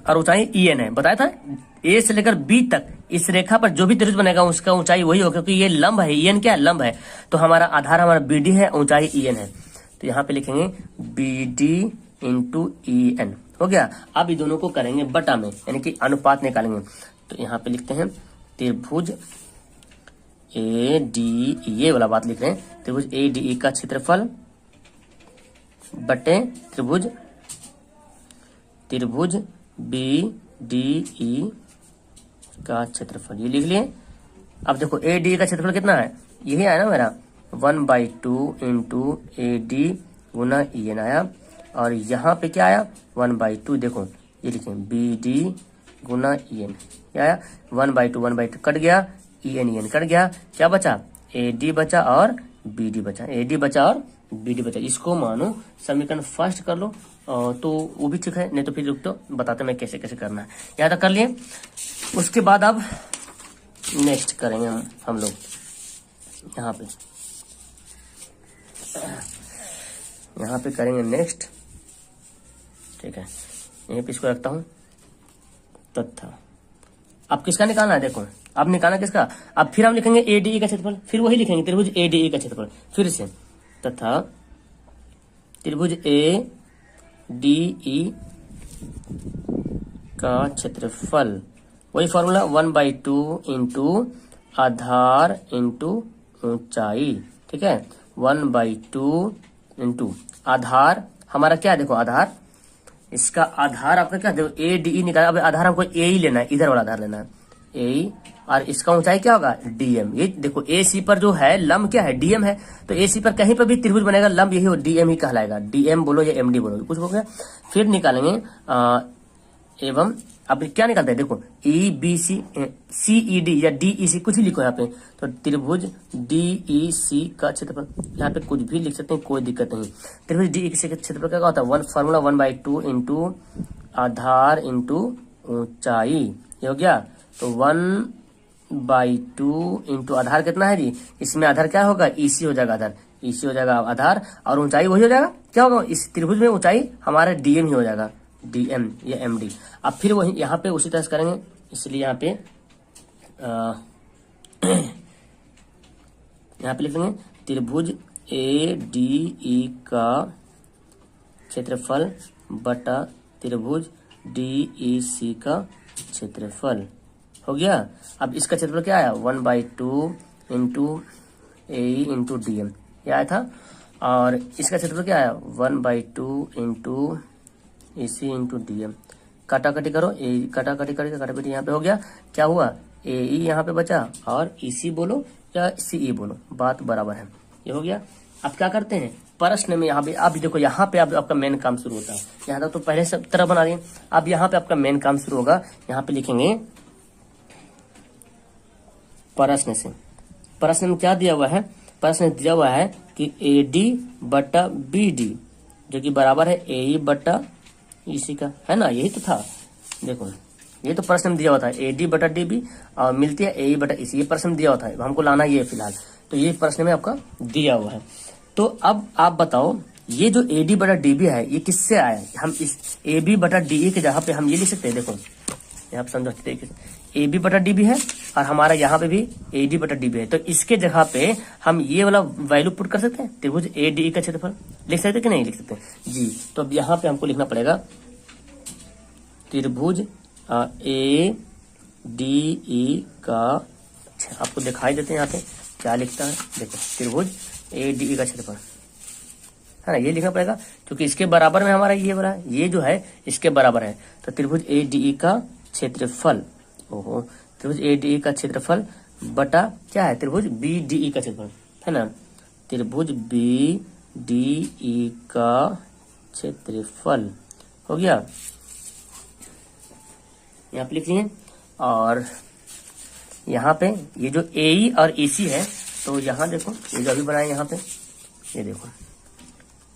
और ऊंचाई ई एन है। बताया था ए से लेकर बी तक इस रेखा पर जो भी त्रिभुज बनेगा उसका ऊंचाई वही होगा, क्योंकि ये लंब है, ई एन क्या है? लंब है। तो हमारा आधार हमारा बी डी है, ऊंचाई ई एन है। तो यहाँ पे लिखेंगे B D into E N, हो गया। अब ये दोनों को करेंगे बटा में, यानी कि अनुपात निकालेंगे। तो यहाँ पे लिखते हैं त्रिभुज ए डी, ये वाला बात लिख रहे हैं, त्रिभुज ए डी ई का क्षेत्रफल बटे त्रिभुज बी डी ई का क्षेत्रफल, ये लिख लिए। अब देखो ए डी का क्षेत्रफल कितना है? यही आया ना मेरा 1/2 इंटू ए डी गुना ई एन आया, और यहाँ पे क्या आया? 1/2। देखो ये लिखे बी डी गुना ई एन, क्या आया? 1/2 कट गया, ई एन कट गया, क्या बचा? ए डी बचा और बी डी बचा, ए डी बचा और बी डी बचा। इसको मानो समीकरण फर्स्ट कर लो तो वो भी ठीक है, नहीं तो फिर रुक तो बताते मैं कैसे कैसे करना है। यहाँ तक कर लिए। उसके बाद अब नेक्स्ट करेंगे हम लोग यहाँ पे करेंगे नेक्स्ट। ठीक है, यहीं पे इसको रखता हूं। तथा अब किसका निकालना है? देखो अब निकालना किसका? अब फिर हम लिखेंगे ए डी ई का क्षेत्रफल, फिर वही लिखेंगे त्रिभुज ए डी ई का क्षेत्रफल फिर से। तथा त्रिभुज ए डी ई का क्षेत्रफल, वही फॉर्मूला 1/2 इंटू आधार इंटू ऊंचाई। ठीक है, 1/2 इंटू आधार हमारा क्या है? देखो आधार, इसका आधार आपका क्या? देखो ए डी ई निकाला। अब आधार हमको ए ही लेना है, इधर वाला आधार लेना है ए, और इसका ऊंचाई क्या होगा? डीएम। ये देखो ए सी पर जो है लंब क्या है? डीएम है। तो ए सी पर कहीं पर भी त्रिभुज बनेगा लंब यही हो, डीएम ही कहलाएगा। डीएम बोलो या एमडी बोलो, कुछ हो गया। फिर निकालेंगे एवं अब क्या निकालते हैं? देखो ई बी सी सी ई डी या डी ई सी कुछ भी लिखो यहाँ पे। तो त्रिभुज डी ई सी का क्षेत्रफल, यहाँ पे कुछ भी लिख सकते हैं, कोई दिक्कत नहीं। त्रिभुज डी ई सी का क्षेत्रफल क्या होता है? फॉर्मूला 1/2 इंटू आधार इंटू ऊंचाई, ये हो गया। तो 1/2 इंटू आधार कितना है जी? इसमें आधार क्या होगा? ईसी हो जाएगा, आधार ईसी हो जाएगा आधार, और ऊंचाई वही हो जाएगा। क्या होगा? इस त्रिभुज में ऊंचाई हमारा डीएम ही हो जाएगा, डीएम या एमडी। अब फिर वही यहाँ पे उसी तरह से करेंगे, इसलिए यहाँ पे लिख लेंगे त्रिभुज ए डी ई का क्षेत्रफल बटा त्रिभुज डी ई सी का क्षेत्रफल, हो गया। अब इसका क्षेत्रफल क्या आया? 1/2 इंटू ए इंटू डीएम, ये आया था। और इसका क्षेत्रफल क्या आया? 1/2 इंटू एसी इंटू डीएम। काटाकाटी करो, ए काटाकाटी करके काटाकाटी यहाँ पे हो गया। क्या हुआ? ए ई यहाँ पे बचा और ईसी बोलो या सी ई बोलो, बात बराबर है, ये हो गया। अब क्या करते हैं? प्रश्न में यहाँ पे अब देखो, यहाँ पे अब आपका मेन काम शुरू होता है। यहाँ तक तो पहले से तरह बना दिए, अब यहाँ पे आपका मेन काम शुरू होगा। यहाँ पे लिखेंगे प्रश्न से। प्रश्न में क्या दिया हुआ है? प्रश्न में दिया हुआ है कि ए डी बटा बी डी जो कि बराबर है ए ई बटा इसी का है ना, यही तो था। देखो ये तो प्रश्न में दिया हुआ था AD बटा DB और मिलती है AE बटा EC, ये प्रश्न दिया हुआ था, हमको लाना ये फिलहाल, तो ये प्रश्न में आपका दिया हुआ है। तो अब आप बताओ ये जो AD बटा DB है ये किससे आया है? हम इस AB बटा DE के जगह पे हम ये लिख सकते हैं। देखो यहाँ पे समझो तरीके से AB बटा DB है और हमारा यहाँ पे भी AD बटा DB है, तो इसके जगह पे हम ये वाला वैल्यू पुट कर सकते हैं, त्रिभुज ADE का क्षेत्रफल लिख सकते कि नहीं लिख सकते जी। तो अब यहाँ पे हमको लिखना पड़ेगा त्रिभुज ADE का, आपको दिखाई देते हैं यहाँ पे क्या लिखता है, देखो त्रिभुज ADE का क्षेत्रफल है ना, ये लिखना पड़ेगा क्योंकि इसके बराबर में हमारा ये वाला ये जो है इसके बराबर है। तो त्रिभुज ADE का क्षेत्रफल, ओहो त्रिभुज ADE का क्षेत्रफल बटा क्या है, त्रिभुज BDE का क्षेत्रफल है ना, त्रिभुज BDE का क्षेत्रफल हो गया, यहाँ पे लिख लिए। और यहाँ पे ये जो AE और EC है, तो यहाँ देखो ये जो अभी बनाए यहाँ पे, ये देखो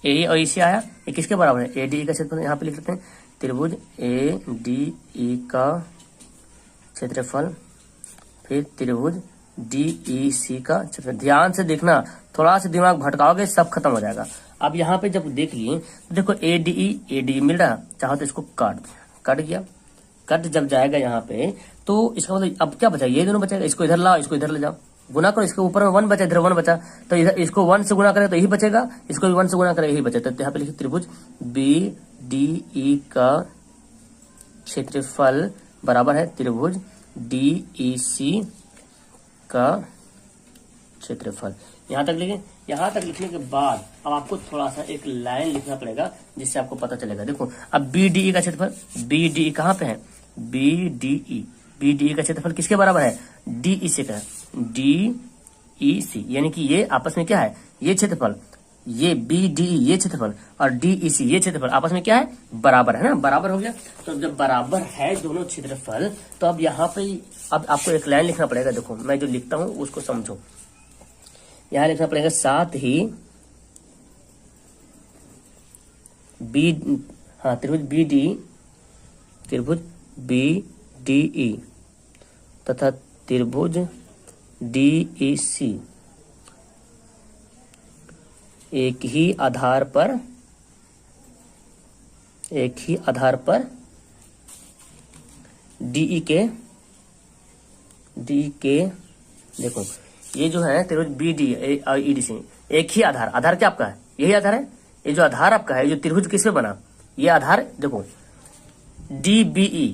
AE और EC आया, ये किसके बराबर है, ADE का क्षेत्रफल, यहाँ पे लिख सकते हैं त्रिभुज ADE का क्षेत्रफल फिर त्रिभुज DEC का क्षेत्रफल। ध्यान से देखना, थोड़ा सा दिमाग भटकाओगे सब खत्म हो जाएगा। अब यहाँ पे जब देख लिए तो देखो ADE मिल रहा, चाहो तो इसको काट दिया, कट गया, कट जब जाएगा यहाँ पे तो इसका मतलब अब क्या बचा, ये दोनों बचेगा, इसको इधर लाओ इसको इधर ले जाओ, गुना करो, इसके ऊपर में 1 बचा, इधर 1 बचा, तो इधर इसको 1 से गुना करे तो यही बचेगा, इसको भी 1 से गुना करे यही बचेगा। तो यहाँ पे लिखिए त्रिभुज BDE का क्षेत्रफल बराबर है त्रिभुज DEC का क्षेत्रफल। यहाँ तक लिखे, यहाँ तक लिखने के बाद अब आपको थोड़ा सा एक लाइन लिखना पड़ेगा जिससे आपको पता चलेगा। देखो अब BDE का क्षेत्रफल, BDE कहाँ पे है, BDE का क्षेत्रफल किसके बराबर है, DEC का, DEC यानी कि ये आपस में क्या है, ये क्षेत्रफल, ये BDE ये क्षेत्रफल और DEC ये क्षेत्रफल आपस में क्या है, बराबर है ना, बराबर हो गया। तो जब बराबर है दोनों क्षेत्रफल तो अब यहाँ पे अब आपको एक लाइन लिखना पड़ेगा। देखो मैं जो लिखता हूँ उसको समझो, यहाँ लिखना पड़ेगा साथ ही त्रिभुज BDE तथा त्रिभुज DEC एक ही आधार पर DE के देखो ये जो है त्रिभुज BDE और EDC एक ही आधार क्या आपका है, यही आधार है, ये जो आधार आपका है, जो त्रिभुज किससे बना, ये आधार देखो DBE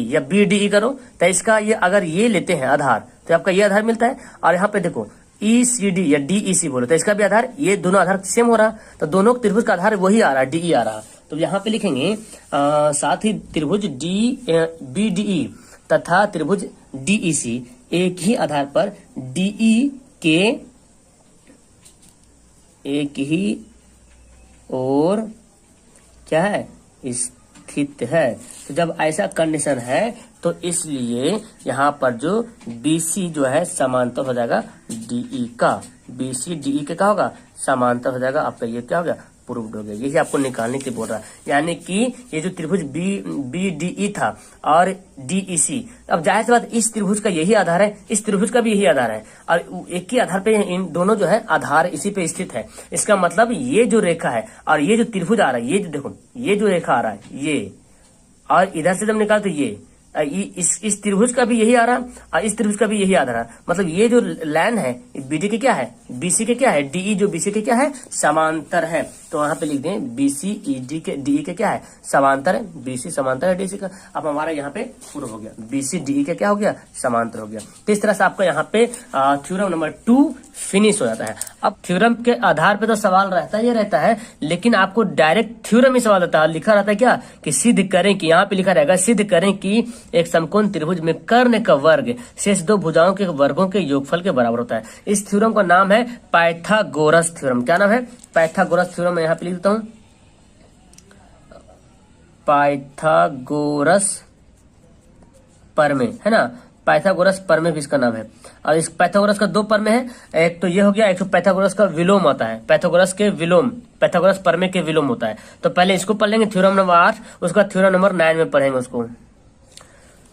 या BDE करो तो इसका ये अगर ये लेते हैं आधार तो आपका ये आधार मिलता है। और यहाँ पे देखो ECD या DEC बोलो तो इसका भी आधार, ये दोनों आधार सेम हो रहा, तो दोनों त्रिभुज का आधार वही आ रहा, DE आ रहा। तो यहाँ पे लिखेंगे साथ ही त्रिभुज BDE तथा त्रिभुज DEC एक ही आधार पर DE के एक ही और क्या है, स्थित है। तो जब ऐसा कंडीशन है तो इसलिए यहाँ पर जो BC जो है समांतर हो जाएगा DE का, BC DE के क्या होगा, समांतर हो जाएगा आपका, ये क्या हो गया, प्रूव्ड हो गया। यही आपको निकालने के लिए बोल रहा है, यानी कि ये जो त्रिभुज BDE था और DEC, अब जाहिर सी बात इस त्रिभुज का यही आधार है, इस त्रिभुज का भी यही आधार है और एक ही आधार पे इन दोनों जो है आधार इसी पे स्थित है। इसका मतलब ये जो रेखा है और ये जो त्रिभुज आ रहा है, ये जो देखो ये जो रेखा आ रहा है ये, और इधर से जब निकाल तो ये इस त्रिभुज का भी यही आ रहा और इस त्रिभुज का भी यही आ रहा, मतलब ये जो लाइन है BD के क्या है, BC के क्या है, DE जो BC के क्या है, समांतर है। तो वहां पे लिख दें BC DE के क्या है, समांतर है, BC समांतर है DC का। अब हमारा यहाँ पे पूरा हो गया, BC DE के क्या हो गया, समांतर हो गया। तो इस तरह से आपका यहाँ पे थ्योरम नंबर 2 फिनिश हो जाता है। अब थ्योरम के आधार पे तो सवाल रहता ही रहता है, लेकिन आपको डायरेक्ट थ्योरम ही सवाल रहता है, लिखा रहता है क्या कि सिद्ध करें कि, यहाँ पे लिखा रहेगा सिद्ध करें कि एक समकोण त्रिभुज में कर्ण का वर्ग शेष दो भुजाओं के वर्गों के योगफल के बराबर होता है। इस थ्योरम का नाम है पाइथागोरस थ्योरम। क्या नाम है, पाइथागोरस थ्योरम। मैं यहाँ पे लिख देता हूं पाइथागोरस प्रमेय, है ना, पाइथागोरस प्रमेय भी इसका नाम है। और इस पाइथागोरस का दो प्रमेय है, एक तो ये हो गया, एक तो पाइथागोरस का विलोम आता है, पाइथागोरस के विलोम, पाइथागोरस प्रमेय के विलोम होता है। तो पहले इसको पढ़ लेंगे थ्योरम नंबर 8, उसका थ्योरम नंबर 9 में पढ़ेंगे उसको।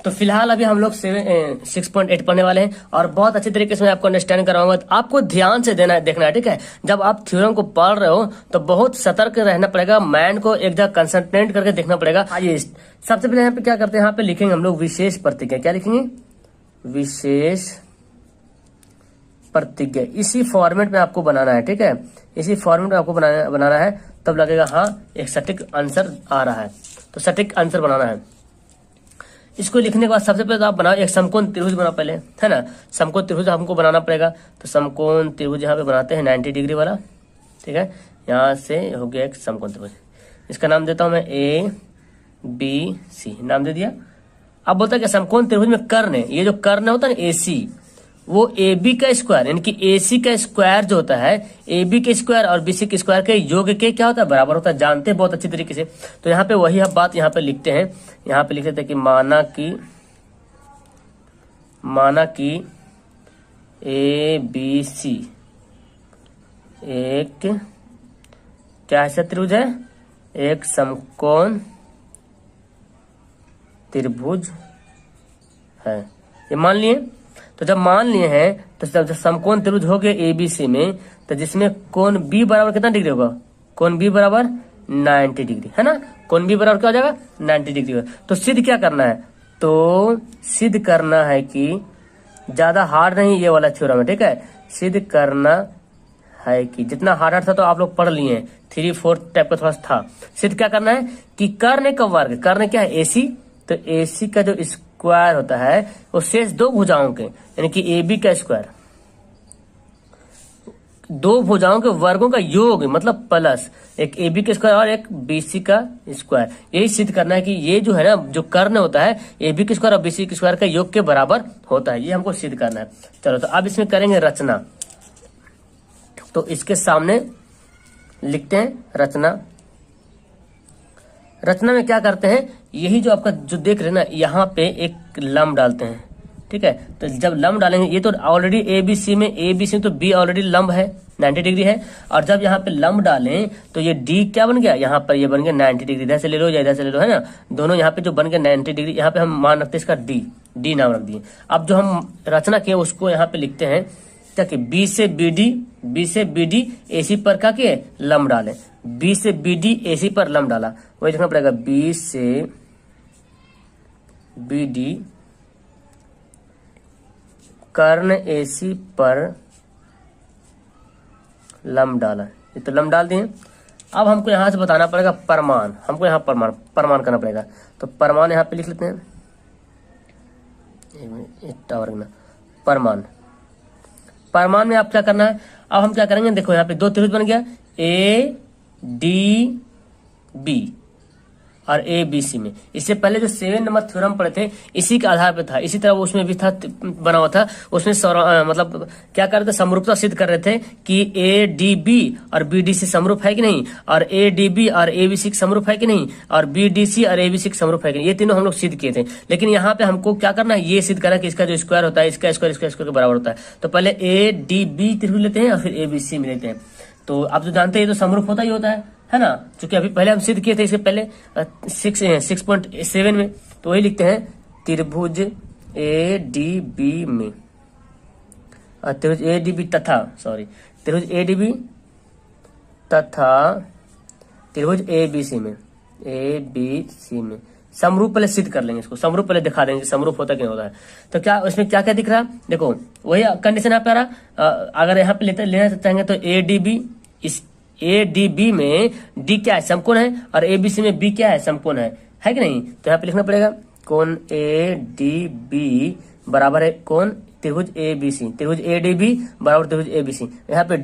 तो फिलहाल अभी हम लोग 6.8 पढ़ने वाले हैं और बहुत अच्छे तरीके से मैं आपको अंडरस्टैंड कराऊंगा। तो आपको ध्यान से देखना है, ठीक है। जब आप थ्योरम को पढ़ रहे हो तो बहुत सतर्क रहना पड़ेगा, माइंड को एक जगह कंसंट्रेट करके देखना पड़ेगा। आइए सबसे पहले यहाँ पे क्या करते हैं, यहाँ पे लिखेंगे हम लोग विशेष प्रतिज्ञा। क्या लिखेंगे? विशेष प्रतिज्ञा। इसी फॉर्मेट में आपको बनाना है, ठीक है। इसी फॉर्मेट में आपको बनाना है, तब लगेगा हाँ एक सटीक आंसर आ रहा है। तो सटीक आंसर बनाना है। इसको लिखने के बाद सबसे पहले तो आप बनाओ एक समकोण त्रिभुज बनाओ पहले, है ना। समकोण त्रिभुज हमको बनाना पड़ेगा। तो समकोण त्रिभुज यहाँ पे बनाते हैं 90 डिग्री वाला, ठीक है। यहाँ से हो गया एक समकोण त्रिभुज। इसका नाम देता हूं मैं ABC, नाम दे दिया। अब बोलता है कि समकोण त्रिभुज में कर्ण है, ये जो कर्ण होता है ना AC, वो AB का स्क्वायर यानी कि AC का स्क्वायर जो होता है, AB के स्क्वायर और BC के स्क्वायर के योग के क्या होता है? बराबर होता है। जानते हैं बहुत अच्छी तरीके से। तो यहाँ पे वही हम बात यहाँ पे लिखते हैं। यहाँ पे लिख देते हैं कि माना कि ABC एक क्या ऐसा त्रिभुज है? एक समकोण त्रिभुज है, ये मान लिए। तो जब मान लिए हैं तो जब समकोण त्रिभुज हो गए ABC में, तो जिसमें कोण B बराबर कितना डिग्री होगा? कोण B बराबर 90 डिग्री, है ना। कोण B बराबर क्या हो जाएगा? 90 डिग्री। तो सिद्ध क्या करना है? तो सिद्ध करना है कि ज्यादा हार्ड नहीं ये वाला थ्योरम है, ठीक है। सिद्ध करना है कि जितना हार्ड था तो आप लोग पढ़ लिए हैं, 3-4 टाइप का थोड़ा था। सिद्ध क्या करना है कि कर्ण का वर्ग, कर्ण क्या है? AC। तो AC का जो स्क्वायर होता है वो शेष दो भुजाओं के यानी कि AB का स्क्वायर, दो भुजाओं के वर्गों का योग मतलब प्लस एक AB का स्क्वायर और एक BC का स्क्वायर। यही सिद्ध करना है कि ये जो है ना, जो कर्ण होता है AB के स्क्वायर और BC के स्क्वायर का योग के बराबर होता है। ये हमको सिद्ध करना है। चलो तो अब इसमें करेंगे रचना। तो इसके सामने लिखते हैं रचना। रचना में क्या करते हैं, यही जो आपका जो देख रहे हैं ना, यहाँ पे एक लंब डालते हैं, ठीक है। तो जब लंब डालेंगे, ये तो ऑलरेडी ABC में तो B ऑलरेडी लंब है, 90 डिग्री है। और जब यहाँ पे लंब डालें तो ये D क्या बन गया? यहाँ पर ये बन गया 90 डिग्री। इधर से ले लो या इधर से ले लो, है ना। दोनों यहाँ पे जो बन गया 90 डिग्री, यहाँ पे हम मान रखते हैं इसका D नाम रख दिए। अब जो हम रचना किए उसको यहाँ पे लिखते हैं ताकि B से BD AC पर क्या किए? लंब डालें। B से BD AC पर लंब डाला, वही लिखना पड़ेगा। B से BD कर्ण AC पर लंब डाला। ये तो लंब डाल दिए। अब हमको यहां से बताना पड़ेगा परमाण। हमको यहाँ परमाण करना पड़ेगा। तो परमाण यहाँ पे लिख लेते हैं, परमाण। परमाण में आप क्या करना है? अब हम क्या करेंगे, देखो यहाँ पे दो त्रिभुज बन गया, ADB और ABC में। इससे पहले जो 7 नंबर थ्योरम पढ़े थे इसी के आधार पे था, इसी तरह उसमें भी था, बना हुआ था। उसमें मतलब क्या कर रहे थे? समरूपता सिद्ध कर रहे थे कि ADB और BDC समरूप है कि नहीं, और ADB और ABC समरूप है कि नहीं, और BDC और ABC समरूप है कि नहीं। ये तीनों हम लोग सिद्ध किए थे। लेकिन यहाँ पे हमको क्या करना है? ये सिद्ध करना कि इसका जो स्क्वायर होता है, इसका स्क्वायर के बराबर होता है। तो पहले ADB त्रिभुज लेते हैं और फिर ABC में लेते हैं। तो आप जो जानते हैं ये तो समरूप होता ही होता है ना। क्योंकि अभी पहले हम सिद्ध किए थे इसके पहले 6.7 में। तो वही लिखते हैं त्रिभुज ADB में, त्रिभुज ADB तथा त्रिभुज ADB तथा त्रिभुज ABC में समरूप पहले सिद्ध कर लेंगे। इसको समरूप पहले दिखा देंगे समरूप होता कि नहीं होता है। तो क्या उसमें क्या क्या दिख रहा है? देखो वही कंडीशन यहाँ पे आ रहा। अगर यहाँ पे लेना चाहेंगे तो ADB में D क्या है? समकोण है, और ABC में B क्या है? समकोण है कि नहीं। तो यहाँ पे लिखना पड़ेगा कोण ADB बराबर है कोण त्रिभुज ABC। त्रिभुज ADB बराबर त्रिभुज ABC। यहाँ पे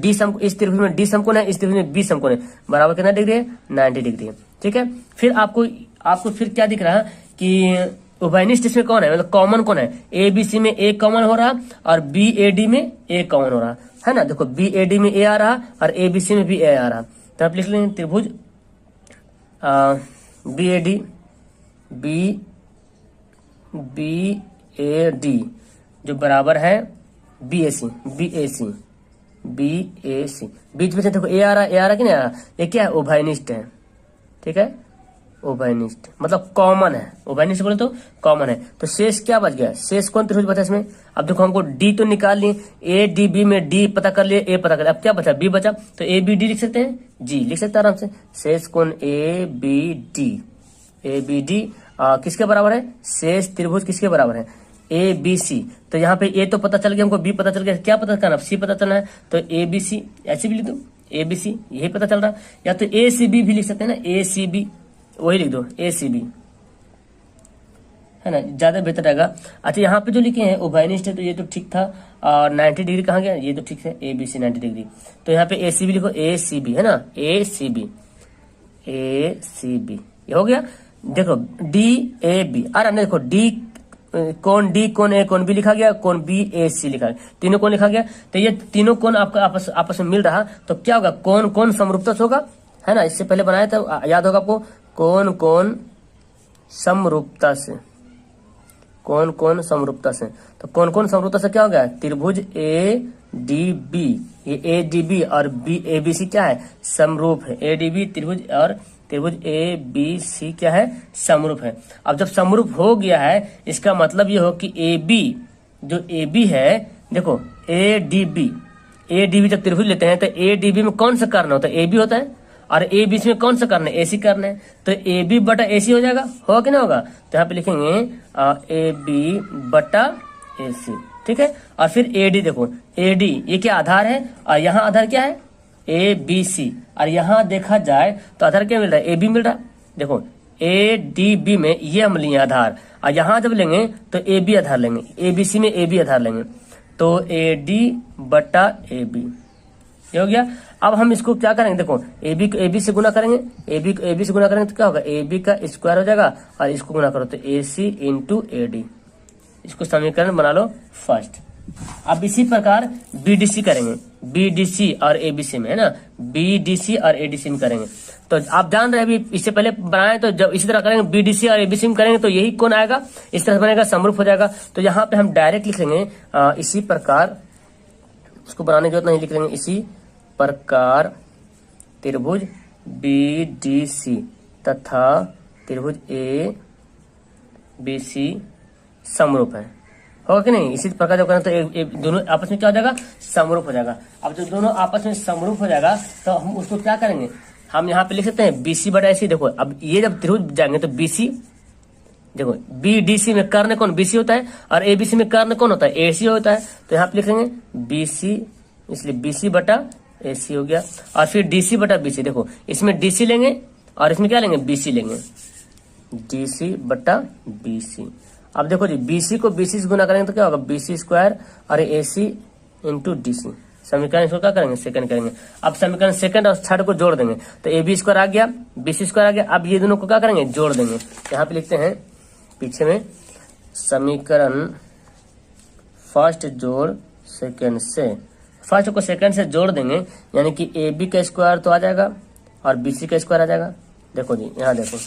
इस त्रिभुज में D समकोण है, इस त्रिभुज में B समकोण है। बराबर कितना डिग्री है? 90 डिग्री है, ठीक है। फिर आपको फिर क्या दिख रहा है कि उभयनिष्ठ इसमें कौन है, मतलब कॉमन कौन है? ABC में A कॉमन हो रहा और BAD में A कॉमन हो रहा है ना। देखो BAD में A आ रहा और ABC में भी A आ रहा। तो आप लिख लेंगे त्रिभुज BAD ए डी जो बराबर है बी ए सी, बीच में से देखो ए आ रहा कि नहीं आ रहा, ये क्या है, उभयनिष्ठ है, ठीक है, उभयनिष्ठ मतलब कॉमन है, उभयनिष्ठ बोले तो कॉमन है। तो शेष क्या बच गया, शेष कौन त्रिभुज बचा इसमें, अब देखो हमको डी तो निकाल लिए, ए डी बी में डी पता कर लिए, ए पता कर लिया, अब क्या बचा, बी बचा, तो ए बी डी लिख सकते हैं, जी लिख सकते हैं आराम से। शेष कौन, ए बी डी किसके बराबर है, शेष त्रिभुज किसके बराबर है, ए बी सी। तो यहाँ पे ए तो पता चल गया हमको, बी पता चल गया, क्या पता करना, सी पता चलना है, तो ए बी सी ऐसे भी लिख दो, ए बी सी यही पता चल रहा, या तो ए सी बी भी लिख सकते हैं ना, ए सी बी वही लिख दो, ए सी बी है ना, ज्यादा बेहतर रहेगा। अच्छा यहाँ पे जो लिखे हैं उभयनिष्ठ है, तो ये तो ठीक था, और 90 डिग्री कहाँ गया, ये तो ठीक है, ए बी सी 90 डिग्री, तो यहाँ पे ए सी बी लिखो, ए सी बी है ना, ए सी बी ये हो गया। देखो डी ए बी, अरे हमने देखो डी कौन डी कौन ए कौन बी लिखा गया, कौन बी ए सी लिखा गया, तीनों कौन लिखा गया, तो ये तीनों कौन आपका आपस में मिल रहा, तो क्या होगा, कौन कौन समरूपता से होगा, है ना, इससे पहले बनाया था याद होगा आपको, कौन कौन समरूपता से, कौन कौन समरूपता से, तो कौन कौन समरूपता से क्या हो गया, त्रिभुज ए डी बी, ये ए डी बी और बी ए बी सी क्या है, समरूप है, ए डी बी त्रिभुज और त्रिभुज ए बी सी क्या है, समरूप है। अब जब समरूप हो गया है, इसका मतलब ये हो कि ए बी जो ए बी है, देखो ए डी बी जब त्रिभुज लेते हैं तो ए डी बी में कौन सा कर्ण होता है, ए बी होता है, और ए बी में कौन सा कर्ण है, ए सी कर्ण है, तो ए बी बटा ए सी हो जाएगा, होगा कि नहीं होगा, तो यहाँ पे लिखेंगे ए बी बटा ए सी, ठीक है। और फिर ए डी, देखो ए डी ये क्या आधार है, और यहाँ आधार क्या है, ए बी सी, और यहाँ देखा जाए तो आधार क्या मिल रहा है, ए बी मिल रहा है, देखो ए डी बी में ये हम लिए आधार, और यहाँ जब लेंगे तो ए बी आधार लेंगे, ए बी सी में ए बी आधार लेंगे, तो ए डी बटा ए बी ये हो गया। अब हम इसको क्या करेंगे, देखो ए बी से गुना करेंगे, ए बी से गुना करेंगे तो क्या होगा, ए बी का स्क्वायर हो जाएगा, और इसको गुना करो तो A C into A D, इसको समीकरण बना लो फर्स्ट। अब इसी प्रकार बीडीसी करेंगे, बीडीसी और एबीसी में, है ना, बीडीसी और एडीसी में करेंगे, तो आप जान रहे हैं अभी इससे पहले बनाए, तो जब इसी तरह करेंगे बीडीसी और एबीसी में करेंगे तो यही कौन आएगा, इस तरह बनेगा, समरूप हो जाएगा। तो यहाँ पे हम डायरेक्ट लिख लेंगे इसी प्रकार, उसको बनाने की जरूरत नहीं, लिख लेंगे इसी प्रकार त्रिभुज बीडीसी तथा त्रिभुज ए बी सी समरूप है, होगा कि नहीं। इसी प्रकार जब करें तो दोनों आपस में क्या हो जाएगा, समरूप हो जाएगा। अब जब दोनों आपस में समरूप हो जाएगा तो हम उसको क्या करेंगे, हम यहाँ पे लिख सकते हैं बीसी बटा एसी। देखो अब ये जब त्रिभुज जाएंगे तो बीसी, देखो बीडीसी में कर्ण कौन, बीसी होता है, और एबीसी में कर्ण कौन होता है, एसी होता है, तो यहाँ पे लिखेंगे बीसी, इसलिए बीसी बटा एसी हो गया। और फिर डीसी बटा बीसी, देखो इसमें डीसी लेंगे और इसमें क्या लेंगे, बीसी लेंगे, डीसी बटा बीसी। अब देखो जी बीसी को बीसी से गुना करेंगे तो क्या होगा, बीसी स्क्वायर और एसी इंटू डीसी, समीकरण इसको क्या करेंगे, सेकंड करेंगे। अब समीकरण सेकंड और थर्ड को जोड़ देंगे तो ए बी स्क्वायर आ गया, बीसी स्क्वायर आ गया। अब ये दोनों को क्या करेंगे, जोड़ देंगे। यहाँ पे लिखते हैं पीछे में, समीकरण फर्स्ट जोड़ सेकंड से, फर्स्ट को सेकंड से जोड़ देंगे, यानी कि ए बी का स्क्वायर तो आ जाएगा और बीसी का स्क्वायर आ जाएगा। देखो जी यहाँ देखो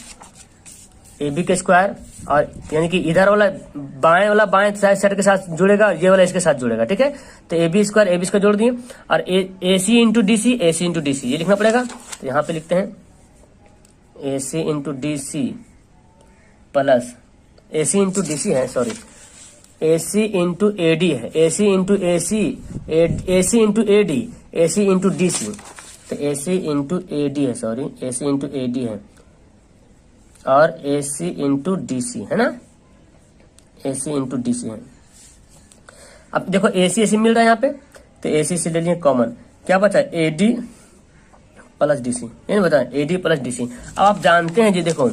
ए बी का स्क्वायर, और यानी कि इधर वाला बाएं साइड के साथ जुड़ेगा, ये वाला इसके साथ जुड़ेगा, ठीक है। तो ए बी स्क्वायर जोड़ दिए, और A C into D C, A C into D C ये लिखना पड़ेगा। तो यहाँ पे लिखते हैं A C into D C plus A C into D C है, sorry A C into A D है, A C into A C, A C into A D, A C into D C, तो A C into A D है, sorry A C into A D है, और A C into D C है ना, ए C into D C है। अब देखो ए सी मिल रहा है यहाँ पे, तो ए सी से ले लिए कॉमन, क्या बचा A D plus D C, ये नहीं बताया A D plus D C. अब आप जानते हैं जी, देखो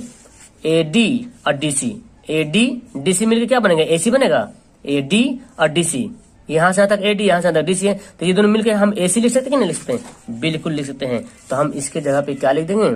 ए डी और D C, A D D C मिलकर क्या बनेगा, ए सी बनेगा, ए डी और डी सी, यहाँ से तक ए डी, यहाँ से तक डी सी है, तो ये दोनों मिलकर हम ए सी लिख सकते हैं कि नहीं लिख सकते हैं, बिल्कुल लिख सकते हैं। तो हम इसके जगह पे क्या लिख देंगे,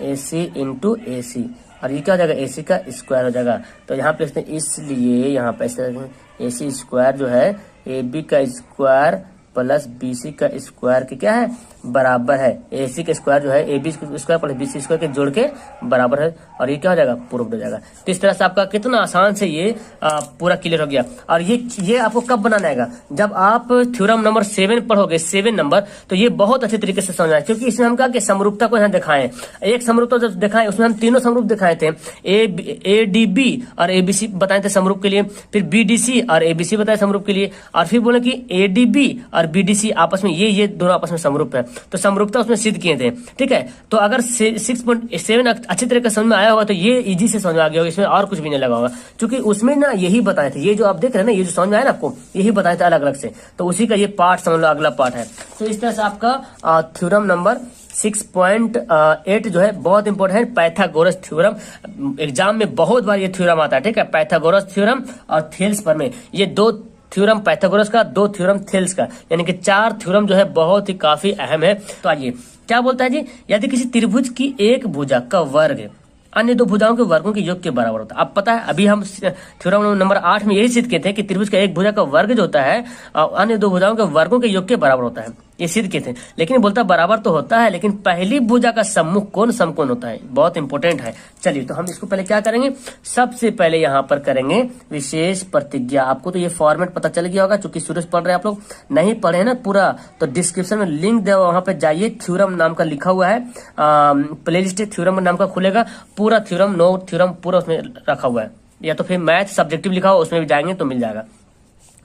ए सी इंटू ए सी, और ये क्या हो जाएगा, ए सी का स्क्वायर हो जाएगा। तो यहाँ पे इसलिए यहाँ पे ऐसे ए सी स्क्वायर जो है ए बी का स्क्वायर प्लस BC का स्क्वायर के क्या है बराबर है। AC का स्क्वायर जो है AB square plus BC square के जोड़ के बराबर है, और ये क्या हो जाएगा प्रूव्ड हो जाएगा। तो इस तरह से आपका कितना आसान से ये पूरा क्लियर हो गया। और ये आपको कब बनाना आएगा, जब आप थ्योरम नंबर 7 पढ़ोगे, 7 नंबर, तो ये बहुत अच्छे तरीके से समझना है, क्योंकि इसमें हम कहा कि समरूपता को यहाँ दिखाएं। एक समरूपता जब दिखाएं उसमें हम तीनों समरूप दिखाए थे, ADB और ABC बताए थे समरूप के लिए, फिर BDC और ABC बताए समरूप के लिए, और फिर बोले कि ADB और BDC आपस में ये दोनों आपस में समरूप है, तो समरूपता उसमें सिद्ध किए थे। ठीक है, तो अगर 6.7 अच्छी तरह से समझ में आया होगा तो ये इजी से समझ में आ गया होगा, इसमें और कुछ भी नहीं लगा होगा, क्योंकि उसमें ना यही बताए थे, ये जो आप देख रहे हैं ना, ये जो समझ में आया ना आपको, यही बताए थे अलग अलग से, तो उसी का ये पार्ट समझ लो अगला पार्ट है। तो इस तरह से आपका थ्योरम नंबर 6.8 जो है बहुत इंपॉर्टेंट है, पाइथागोरस थ्योरम। एग्जाम में बहुत बार ये थ्योरम आता है। ठीक है, पाइथागोरस थ्योरम और थेल्स पर में, ये 2 थ्योरम पाइथागोरस का, 2 थ्योरम थेल्स का, यानी कि 4 थ्योरम जो है बहुत ही काफी अहम है। तो आइए क्या बोलता है जी, यदि किसी त्रिभुज की एक भुजा का वर्ग अन्य 2 भुजाओं के वर्गों के योग के बराबर होता है। अब पता है, अभी हम थ्योरम नंबर 8 में यही सिद्ध किए थे कि त्रिभुज का एक भुजा का वर्ग जो होता है अन्य 2 भुजाओं के वर्गों के योग के बराबर होता है, ये सिद्ध किए थे। लेकिन बोलता बराबर तो होता है, लेकिन पहली भुजा का सम्मुख कोण समकोण होता है, बहुत इंपॉर्टेंट है। चलिए तो हम इसको पहले क्या करेंगे, सबसे पहले यहाँ पर करेंगे विशेष प्रतिज्ञा। आपको तो ये फॉर्मेट पता चल गया होगा, चूंकि शुरू से पढ़ रहे हैं आप लोग, नहीं पढ़े ना पूरा तो डिस्क्रिप्शन में लिंक दिया हुआ, वहां पे जाइए, थ्योरम नाम का लिखा हुआ है, प्लेलिस्ट थ्योरम नाम का खुलेगा, पूरा थ्योरम, नो थ्योरम पूरा उसमें रखा हुआ है, या तो फिर मैथ सब्जेक्टिव लिखा हुआ उसमें भी जाएंगे तो मिल जाएगा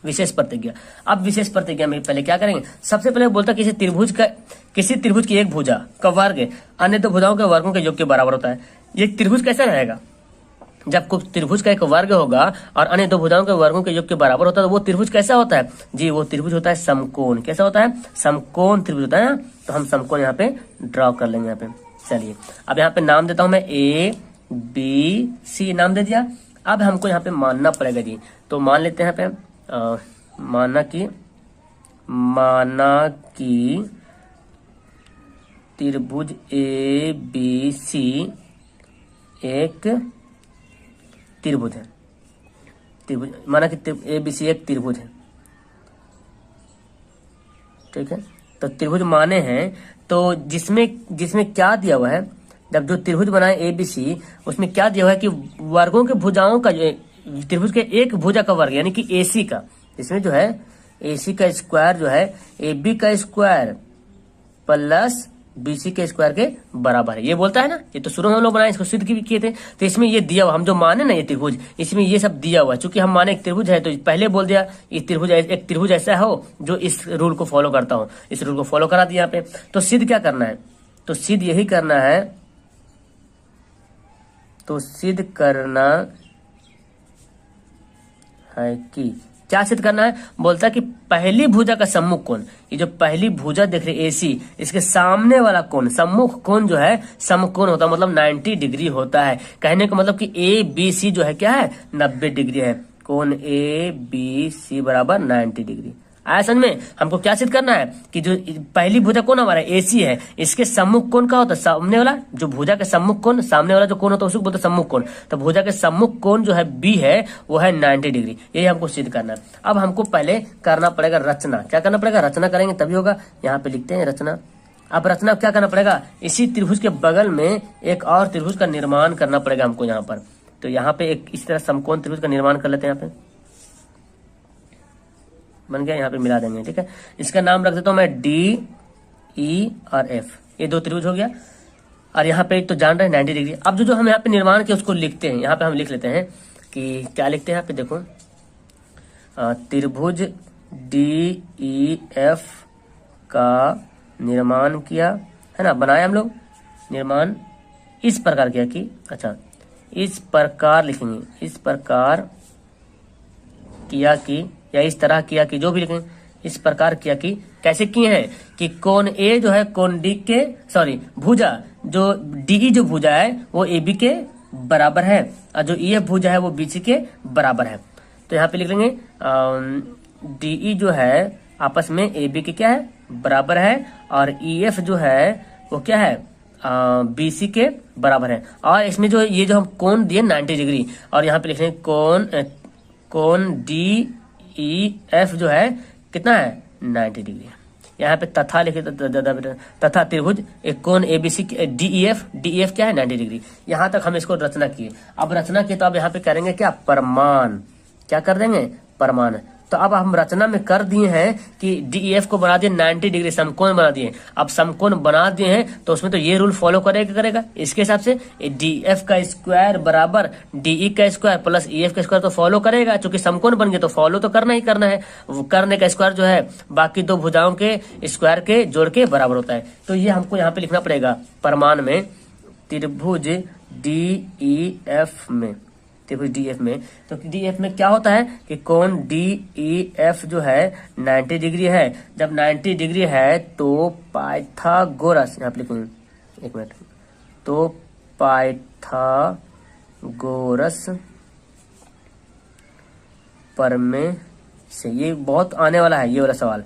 विशेष प्रतिज्ञा। अब विशेष प्रतिज्ञा में पहले क्या करेंगे, सबसे पहले बोलता किसी त्रिभुज की एक भुजा का वर्ग अन्य 2 भुजाओं के वर्गों के योग के बराबर होता है। ये त्रिभुज कैसा रहेगा, जब कुछ त्रिभुज का एक वर्ग होगा और अन्य 2 भुजाओं के वर्गों के योग के बराबर होता है, तो वो त्रिभुज कैसा होता है जी, वो त्रिभुज होता है समकोण। कैसा होता है, समकोण त्रिभुज होता है। तो हम समकोण यहाँ पे ड्रॉ कर लेंगे यहाँ पे। चलिए अब यहाँ पे नाम देता हूं मैं ABC नाम दे दिया। अब हमको यहाँ पे मानना पड़ेगा जी, तो मान लेते हैं यहाँ पे माना कि त्रिभुज ABC एक त्रिभुज है, त्रिभुज माना कि ABC एक त्रिभुज है। ठीक है, तो त्रिभुज माने हैं, तो जिसमें क्या दिया हुआ है, जब जो त्रिभुज बनाए ABC उसमें क्या दिया हुआ है कि वर्गों के भुजाओं का, त्रिभुज के एक भुजा का वर्ग यानी कि AC का, इसमें जो है AC का स्क्वायर जो है AB का स्क्वायर प्लस BC के स्क्वायर के बराबर है, ये बोलता है ना। ये तो शुरू में हम लोग बनाए, इसको सिद्ध भी किए थे। तो इसमें ये दिया हुआ, हम जो माने ना ये त्रिभुज, इसमें ये सब दिया हुआ है। चूंकि हम माने एक त्रिभुज है तो पहले बोल दिया ये त्रिभुज एक त्रिभुज ऐसा हो जो इस रूल को फॉलो करता हो, इस रूल को फॉलो करा दिया यहाँ पे। तो सिद्ध क्या करना है, तो सिद्ध यही करना है, तो सिद्ध करना है कि क्या सिद्ध करना है, बोलता है कि पहली भुजा का सम्मुख कोण, ये जो पहली भुजा देख रहे AC, इसके सामने वाला कोण, सम्मुख कोण जो है समकोण होता है, मतलब 90 डिग्री होता है। कहने का मतलब कि ABC जो है क्या है 90 डिग्री है, कोण ABC बराबर 90 डिग्री। आया समझ में। हमको क्या सिद्ध करना है कि जो पहली भुजा कोण हमारा AC है, इसके सम्मुख कोण का होता है, सामने वाला जो भुजा के सम्मुख कोण, सामने वाला जो कोण होता है उसको बोलते हैं सम्मुख कोण। तो भुजा के सम्मुख कोण जो है B है वो है 90 डिग्री, यही हमको सिद्ध करना है। अब हमको पहले करना पड़ेगा रचना। क्या करना पड़ेगा, रचना करेंगे तभी होगा। यहाँ पे लिखते हैं रचना। अब रचना क्या करना पड़ेगा, इसी त्रिभुज के बगल में एक और त्रिभुज का निर्माण करना पड़ेगा हमको यहाँ पर। तो यहाँ पे एक इस तरह समकोण त्रिभुज का निर्माण कर लेते हैं। यहाँ पे बन गया, यहाँ पे मिला देंगे। ठीक है, इसका नाम रख देता हूं मैं DE और F, ये 2 त्रिभुज हो गया। और यहाँ पे एक तो जान रहे हैं 90 डिग्री। अब जो हम यहाँ पे निर्माण किया उसको लिखते हैं। यहाँ पे हम लिख लेते हैं कि क्या लिखते हैं, यहाँ पे देखो त्रिभुज DEF का निर्माण किया है ना, बनाया हम लोग। निर्माण इस प्रकार किया कि, अच्छा इस प्रकार लिखेंगे, इस प्रकार किया कि, या इस तरह किया कि, जो भी लिखें, इस प्रकार किया कि। कैसे किए हैं कि कोण A जो है कोण D के, सॉरी भुजा जो DE जो भुजा है वो AB के बराबर है, और जो EF भुजा है वो BC के बराबर है। तो यहाँ पे लिख लेंगे DE जो है आपस में AB के क्या है बराबर है, और EF जो है वो क्या है BC के बराबर है। और इसमें जो ये जो हम कोण दिए 90 डिग्री, और यहाँ पे लिख लेंगे कोण DEF जो है कितना है 90 डिग्री। यहाँ पे तथा लिखे तथा त्रिभुज एक कोण एबीसी डीईएफ क्या है 90 डिग्री। यहाँ तक हम इसको रचना किए। अब रचना किए तो अब यहाँ पे करेंगे क्या, प्रमाण। क्या कर देंगे, प्रमाण। तो अब हम रचना में कर दिए हैं कि डीईएफ को बना दिए 90 डिग्री, समकोण बना दिए। अब समकोण बना दिए हैं तो उसमें तो ये रूल फॉलो करेगा इसके हिसाब से डीएफ का स्क्वायर बराबर डीई का स्क्वायर प्लस ईएफ का स्क्वायर तो फॉलो करेगा, क्योंकि समकोण बन गए तो फॉलो तो करना ही करना है। वो करने का स्क्वायर जो है बाकी दो भुजाओं के स्क्वायर के जोड़ के बराबर होता है। तो ये हमको यहाँ पे लिखना पड़ेगा प्रमाण में त्रिभुज डीईएफ में, त्रिभुज डीएफ में। तो डीएफ में क्या होता है कि कोण डीईएफ जो है 90 डिग्री है। जब 90 डिग्री है तो पाइथागोरस, यहाँ पे लिखूंगे 1 मिनट, तो पाइथागोरस प्रमेय से, ये बहुत आने वाला है ये वाला सवाल,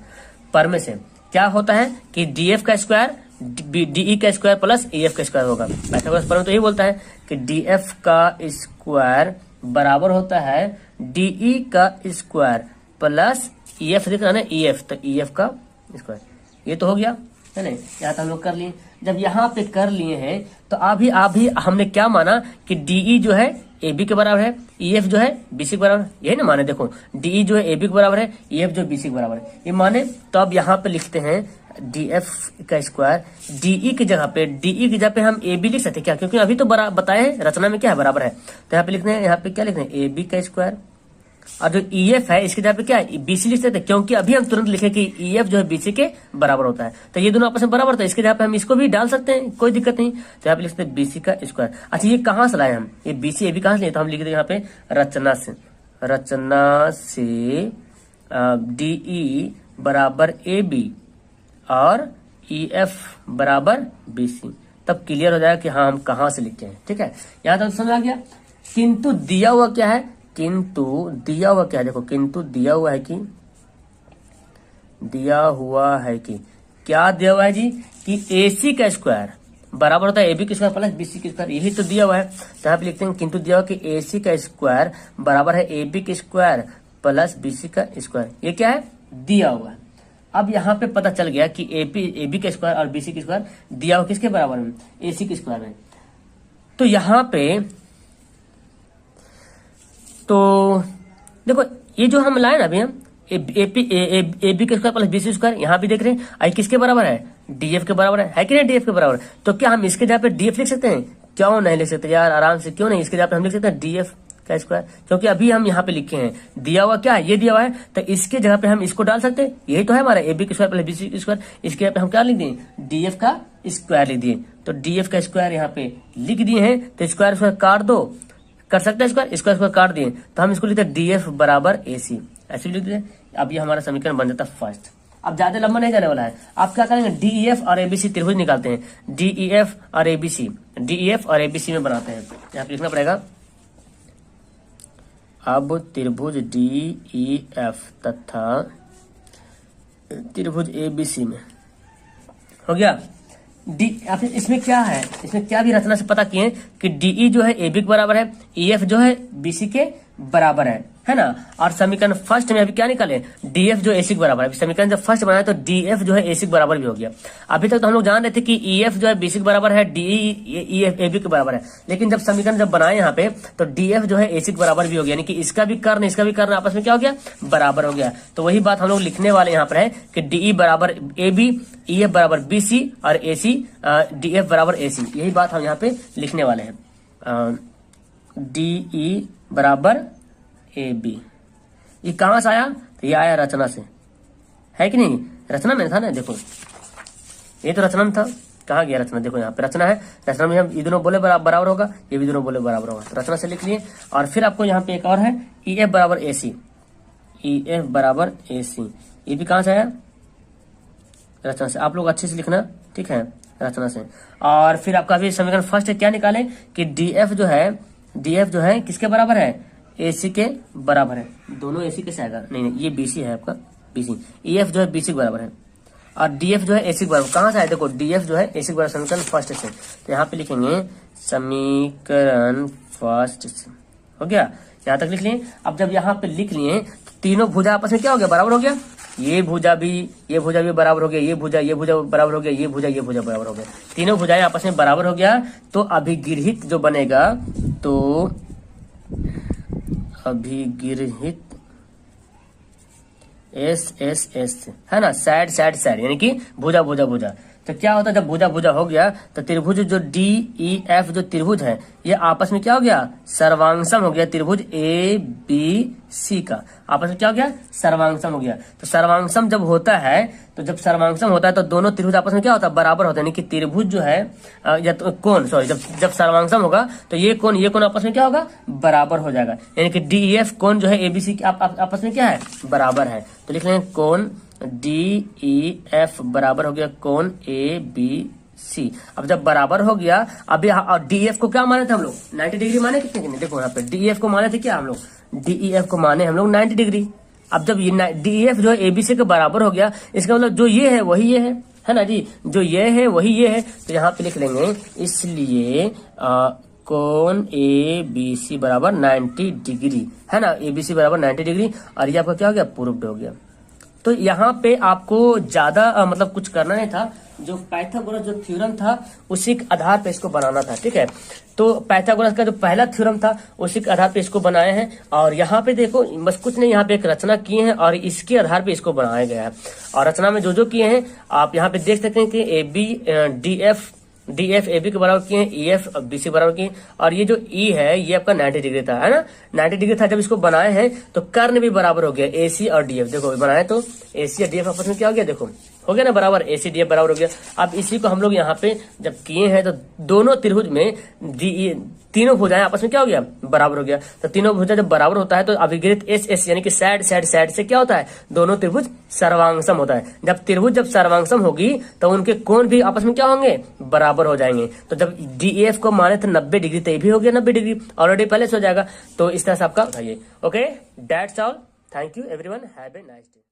प्रमेय से क्या होता है कि डीएफ का स्क्वायर डीई का स्क्वायर प्लस ईएफ का स्क्वायर होगा। पाइथागोरस प्रमेय तो यही बोलता है कि डीएफ का स्क्वायर बराबर होता है डीई का स्क्वायर प्लस ईएफ, देख रहा है ना ईएफ, तो ईएफ का स्क्वायर। ये तो हो गया है ना, यहाँ तो हम लोग कर लिए। जब यहाँ पे कर लिए हैं तो अभी हमने क्या माना कि डीई जो है AB के बराबर है, ईएफ जो है BC के बराबर है, यही ना माने। देखो डीई जो है AB के बराबर है, ईएफ जो BC के बराबर है, ये माने। तो अब यहाँ पे लिखते हैं DF का स्क्वायर, डीई की जगह पे हम AB लिख सकते हैं क्या, क्योंकि अभी तो बताए हैं रचना में क्या है, बराबर है। तो यहाँ पे लिखते हैं, यहाँ पे क्या लिखते हैं AB का स्क्वायर, और जो ईएफ है इसके जगह पे क्या है BC लिख सकते हैं, क्योंकि अभी हम तुरंत लिखे कि ईएफ जो है BC के बराबर होता है। तो ये दोनों आपस में बराबर होता है, इसके जगह पे हम इसको भी डाल सकते हैं, कोई दिक्कत नहीं। तो यहाँ पे लिखते हैं BC का स्क्वायर। अच्छा ये कहाँ से लाए हम, ये BC AB कहाँ से लिए, तो हम लिख दें यहाँ पे रचना से DE बराबर AB और EF बराबर BC, तब क्लियर हो जाएगा कि हाँ हम कहाँ से लिखे हैं। ठीक है, यहाँ तक समझ आ गया। किंतु दिया हुआ क्या है, देखो किंतु दिया हुआ है कि क्या दिया हुआ है जी, कि AC का स्क्वायर बराबर होता है AB का स्क्वायर प्लस BC का स्क्वायर, यही तो दिया हुआ है। तो यहाँ पे लिखते हैं किंतु दिया हुआ कि AC का स्क्वायर बराबर है AB का स्क्वायर प्लस BC का स्क्वायर, ये क्या है दिया हुआ है। अब यहाँ पे पता चल गया कि AB का स्क्वायर और BC का स्क्वायर दिया हुआ किसके बराबर में, AC के स्क्वायर में। तो यहाँ पे तो देखो ये जो हम लाए ना अभी, हम AB के स्क्वायर प्लस BC स्क्वायर, यहाँ भी देख रहे हैं आई किसके बराबर है, DF के बराबर है कि नहीं, DF के बराबर। तो क्या हम इसके जगह पे DF लिख सकते हैं, क्यों नहीं लिख सकते यार, आराम से, क्यों नहीं, इसके जगह पे हम लिख सकते हैं DF का स्क्वायर, क्योंकि अभी हम यहाँ पे लिखे हैं दिया हुआ क्या है, ये दिया हुआ है, तो इसके जगह पे हम इसको डाल सकते हैं, यही तो है हमारा AB का स्क्वायर प्लस BC स्क्वायर। इसके जगह पे हम क्या लिख दिए, DF का स्क्वायर लिख दिए। तो DF का स्क्वायर यहाँ पे लिख दिए हैं, तो स्क्वायर स्क्वायर काट दो, कर सकते हैं स्क्वायर काट दिए, तो हम इसको लिखते हैं DF बराबर AC, ऐसे लिख दिए। अब ये हमारा समीकरण बन जाता है फर्स्ट। अब ज्यादा लंबा नहीं जाने वाला है, आप क्या करेंगे DEF और ABC त्रिभुज निकालते हैं, DEF और ABC में बनाते हैं। यहाँ पे लिखना पड़ेगा, अब त्रिभुज DEF तथा त्रिभुज ABC में हो गया। इसमें क्या है, इसमें क्या भी रचना से पता किए कि DE जो है AB के बराबर है, EF जो है BC के बराबर है ना। और समीकरण फर्स्ट में अभी क्या निकाले, DF जो AC के बराबर है। समीकरण जब फर्स्ट बनाया तो DF जो है AC के बराबर भी हो गया। अभी तक तो हम लोग जान रहे थे कि EF जो है BC के बराबर है, DE AB के बराबर है, लेकिन जब समीकरण जब बनाए यहाँ पे तो DF जो है AC के बराबर भी हो गया, यानी कि इसका भी कर्ण इसका भी कर्ण आपस में क्या हो गया, बराबर हो गया। तो वही बात हम लोग लिखने वाले यहाँ पर है कि DE बराबर AB, EF बराबर BC और AC DF बराबर AC, यही बात हम यहाँ पे लिखने वाले हैं। DE बराबर AB, ये कहां से आया, तो ये आया रचना से, है कि नहीं, रचना में था ना, देखो ये तो रचना में था, कहाँ गया रचना, देखो यहाँ पे रचना है, रचना में हम ये दोनों बोले बराबर होगा, ये भी दोनों बोले बराबर होगा, तो रचना से लिख लिए। और फिर आपको यहाँ पे एक और है EF बराबर AC, ये भी कहां से आया, रचना से। आप लोग अच्छे से लिखना, ठीक है, रचना से। और फिर आपका अभी समीकरण फर्स्ट है, क्या निकाले कि DF जो है किसके बराबर है, AC के बराबर है। दोनों AC कैसे आएगा, नहीं ये BC है आपका, BC। EF जो है BC के बराबर है और DF जो है AC के बराबर, कहां से आया, देखो DF जो है AC के बराबर, समीकरण फर्स्ट से। तो यहाँ पे लिखेंगे समीकरण फर्स्ट से, हो गया, यहाँ तक लिख लिए। अब जब यहाँ पे लिख लिए तो तीनों भुजा आपस में क्या हो गया, बराबर हो गया, ये भुजा भी बराबर हो गया, ये भुजा बराबर हो गया, ये भुजा बराबर हो गया, तीनों भुजाएं आपस में बराबर हो गया। तो अभिगृहित जो बनेगा, तो अभिगृहित एस एस एस है ना, साइड साइड साइड, यानी कि भुजा भुजा भुजा। तो क्या होता है जब भुजा भुजा हो गया तो त्रिभुज जो डी ई एफ जो त्रिभुज है ये आपस में क्या हो गया, सर्वांगसम हो गया। त्रिभुज ए बी सी का आपस में क्या हो गया, सर्वांगसम हो गया। तो सर्वांगसम जब होता है, तो जब सर्वांगसम होता है तो दोनों त्रिभुज आपस में क्या होता है, बराबर होता है। यानी कि त्रिभुज जो है या तो कोण, सॉरी, जब सर्वांगसम होगा तो ये कोण आपस में क्या होगा, बराबर हो जाएगा। यानी कि डी ई एफ कोण जो है एबीसी के आपस में क्या है, बराबर है। तो लिख लेंगे कोण डी ई एफ बराबर हो गया कोण ए बी सी। अब जब बराबर हो गया, अभी डी एफ को क्या माने थे हम लोग, 90 डिग्री माने कितने कितने, देखो यहाँ पे डी एफ को माने थे क्या हम लोग, डी ई एफ को माने हम लोग 90 डिग्री। अब जब ये डी ई एफ जो है एबीसी के बराबर हो गया, इसका मतलब जो ये है वही ये है ना जी, जो ये है वही ये है। तो यहाँ पे लिख लेंगे इसलिए कोण ए बी सी बराबर 90 डिग्री है ना, एबीसी बराबर 90 डिग्री। और ये आपका क्या हो गया, प्रूव्ड हो गया। तो यहाँ पे आपको ज्यादा मतलब कुछ करना नहीं था, जो पाइथागोरस जो थ्योरम था उसी के आधार पे इसको बनाना था, ठीक है। तो पाइथागोरस का जो पहला थ्योरम था उसी के आधार पे इसको बनाए हैं। और यहाँ पे देखो बस कुछ नहीं, यहाँ पे एक रचना किए हैं और इसके आधार पे इसको बनाया गया है। और रचना में जो जो किए हैं आप यहाँ पे देख सकते हैं कि A B D F A B के बराबर किए हैं, ई एफ बी सी बराबर किए। और ये जो ई है ये आपका 90 डिग्री था, है ना, 90 डिग्री था। जब इसको बनाए हैं तो कर्ण भी बराबर हो गया, ए सी और डी एफ। देखो बनाए तो ए सी और डी एफ आपस में क्या हो गया, देखो हो गया ना बराबर, ए सी डी एफ बराबर हो गया। अब इसी को हम लोग यहाँ पे जब किए हैं तो दोनों त्रिभुज में तीनों भुजाएं आपस में क्या हो गया, बराबर हो गया। तो तीनों भुजा जब बराबर होता है तो अभिगृहित एस एस यानी कि साइड साइड साइड से क्या होता है, दोनों त्रिभुज सर्वांगसम होता है। जब त्रिभुज जब सर्वांगसम होगी तो उनके कोण भी आपस में क्या होंगे, बराबर हो जाएंगे। तो जब डी एफ को माने थे 90 डिग्री तो ये भी हो गया 90 डिग्री, ऑलरेडी पहले से हो जाएगा। तो इस तरह से आपका बताइए। Okay, that's all, thank you everyone, have a nice day.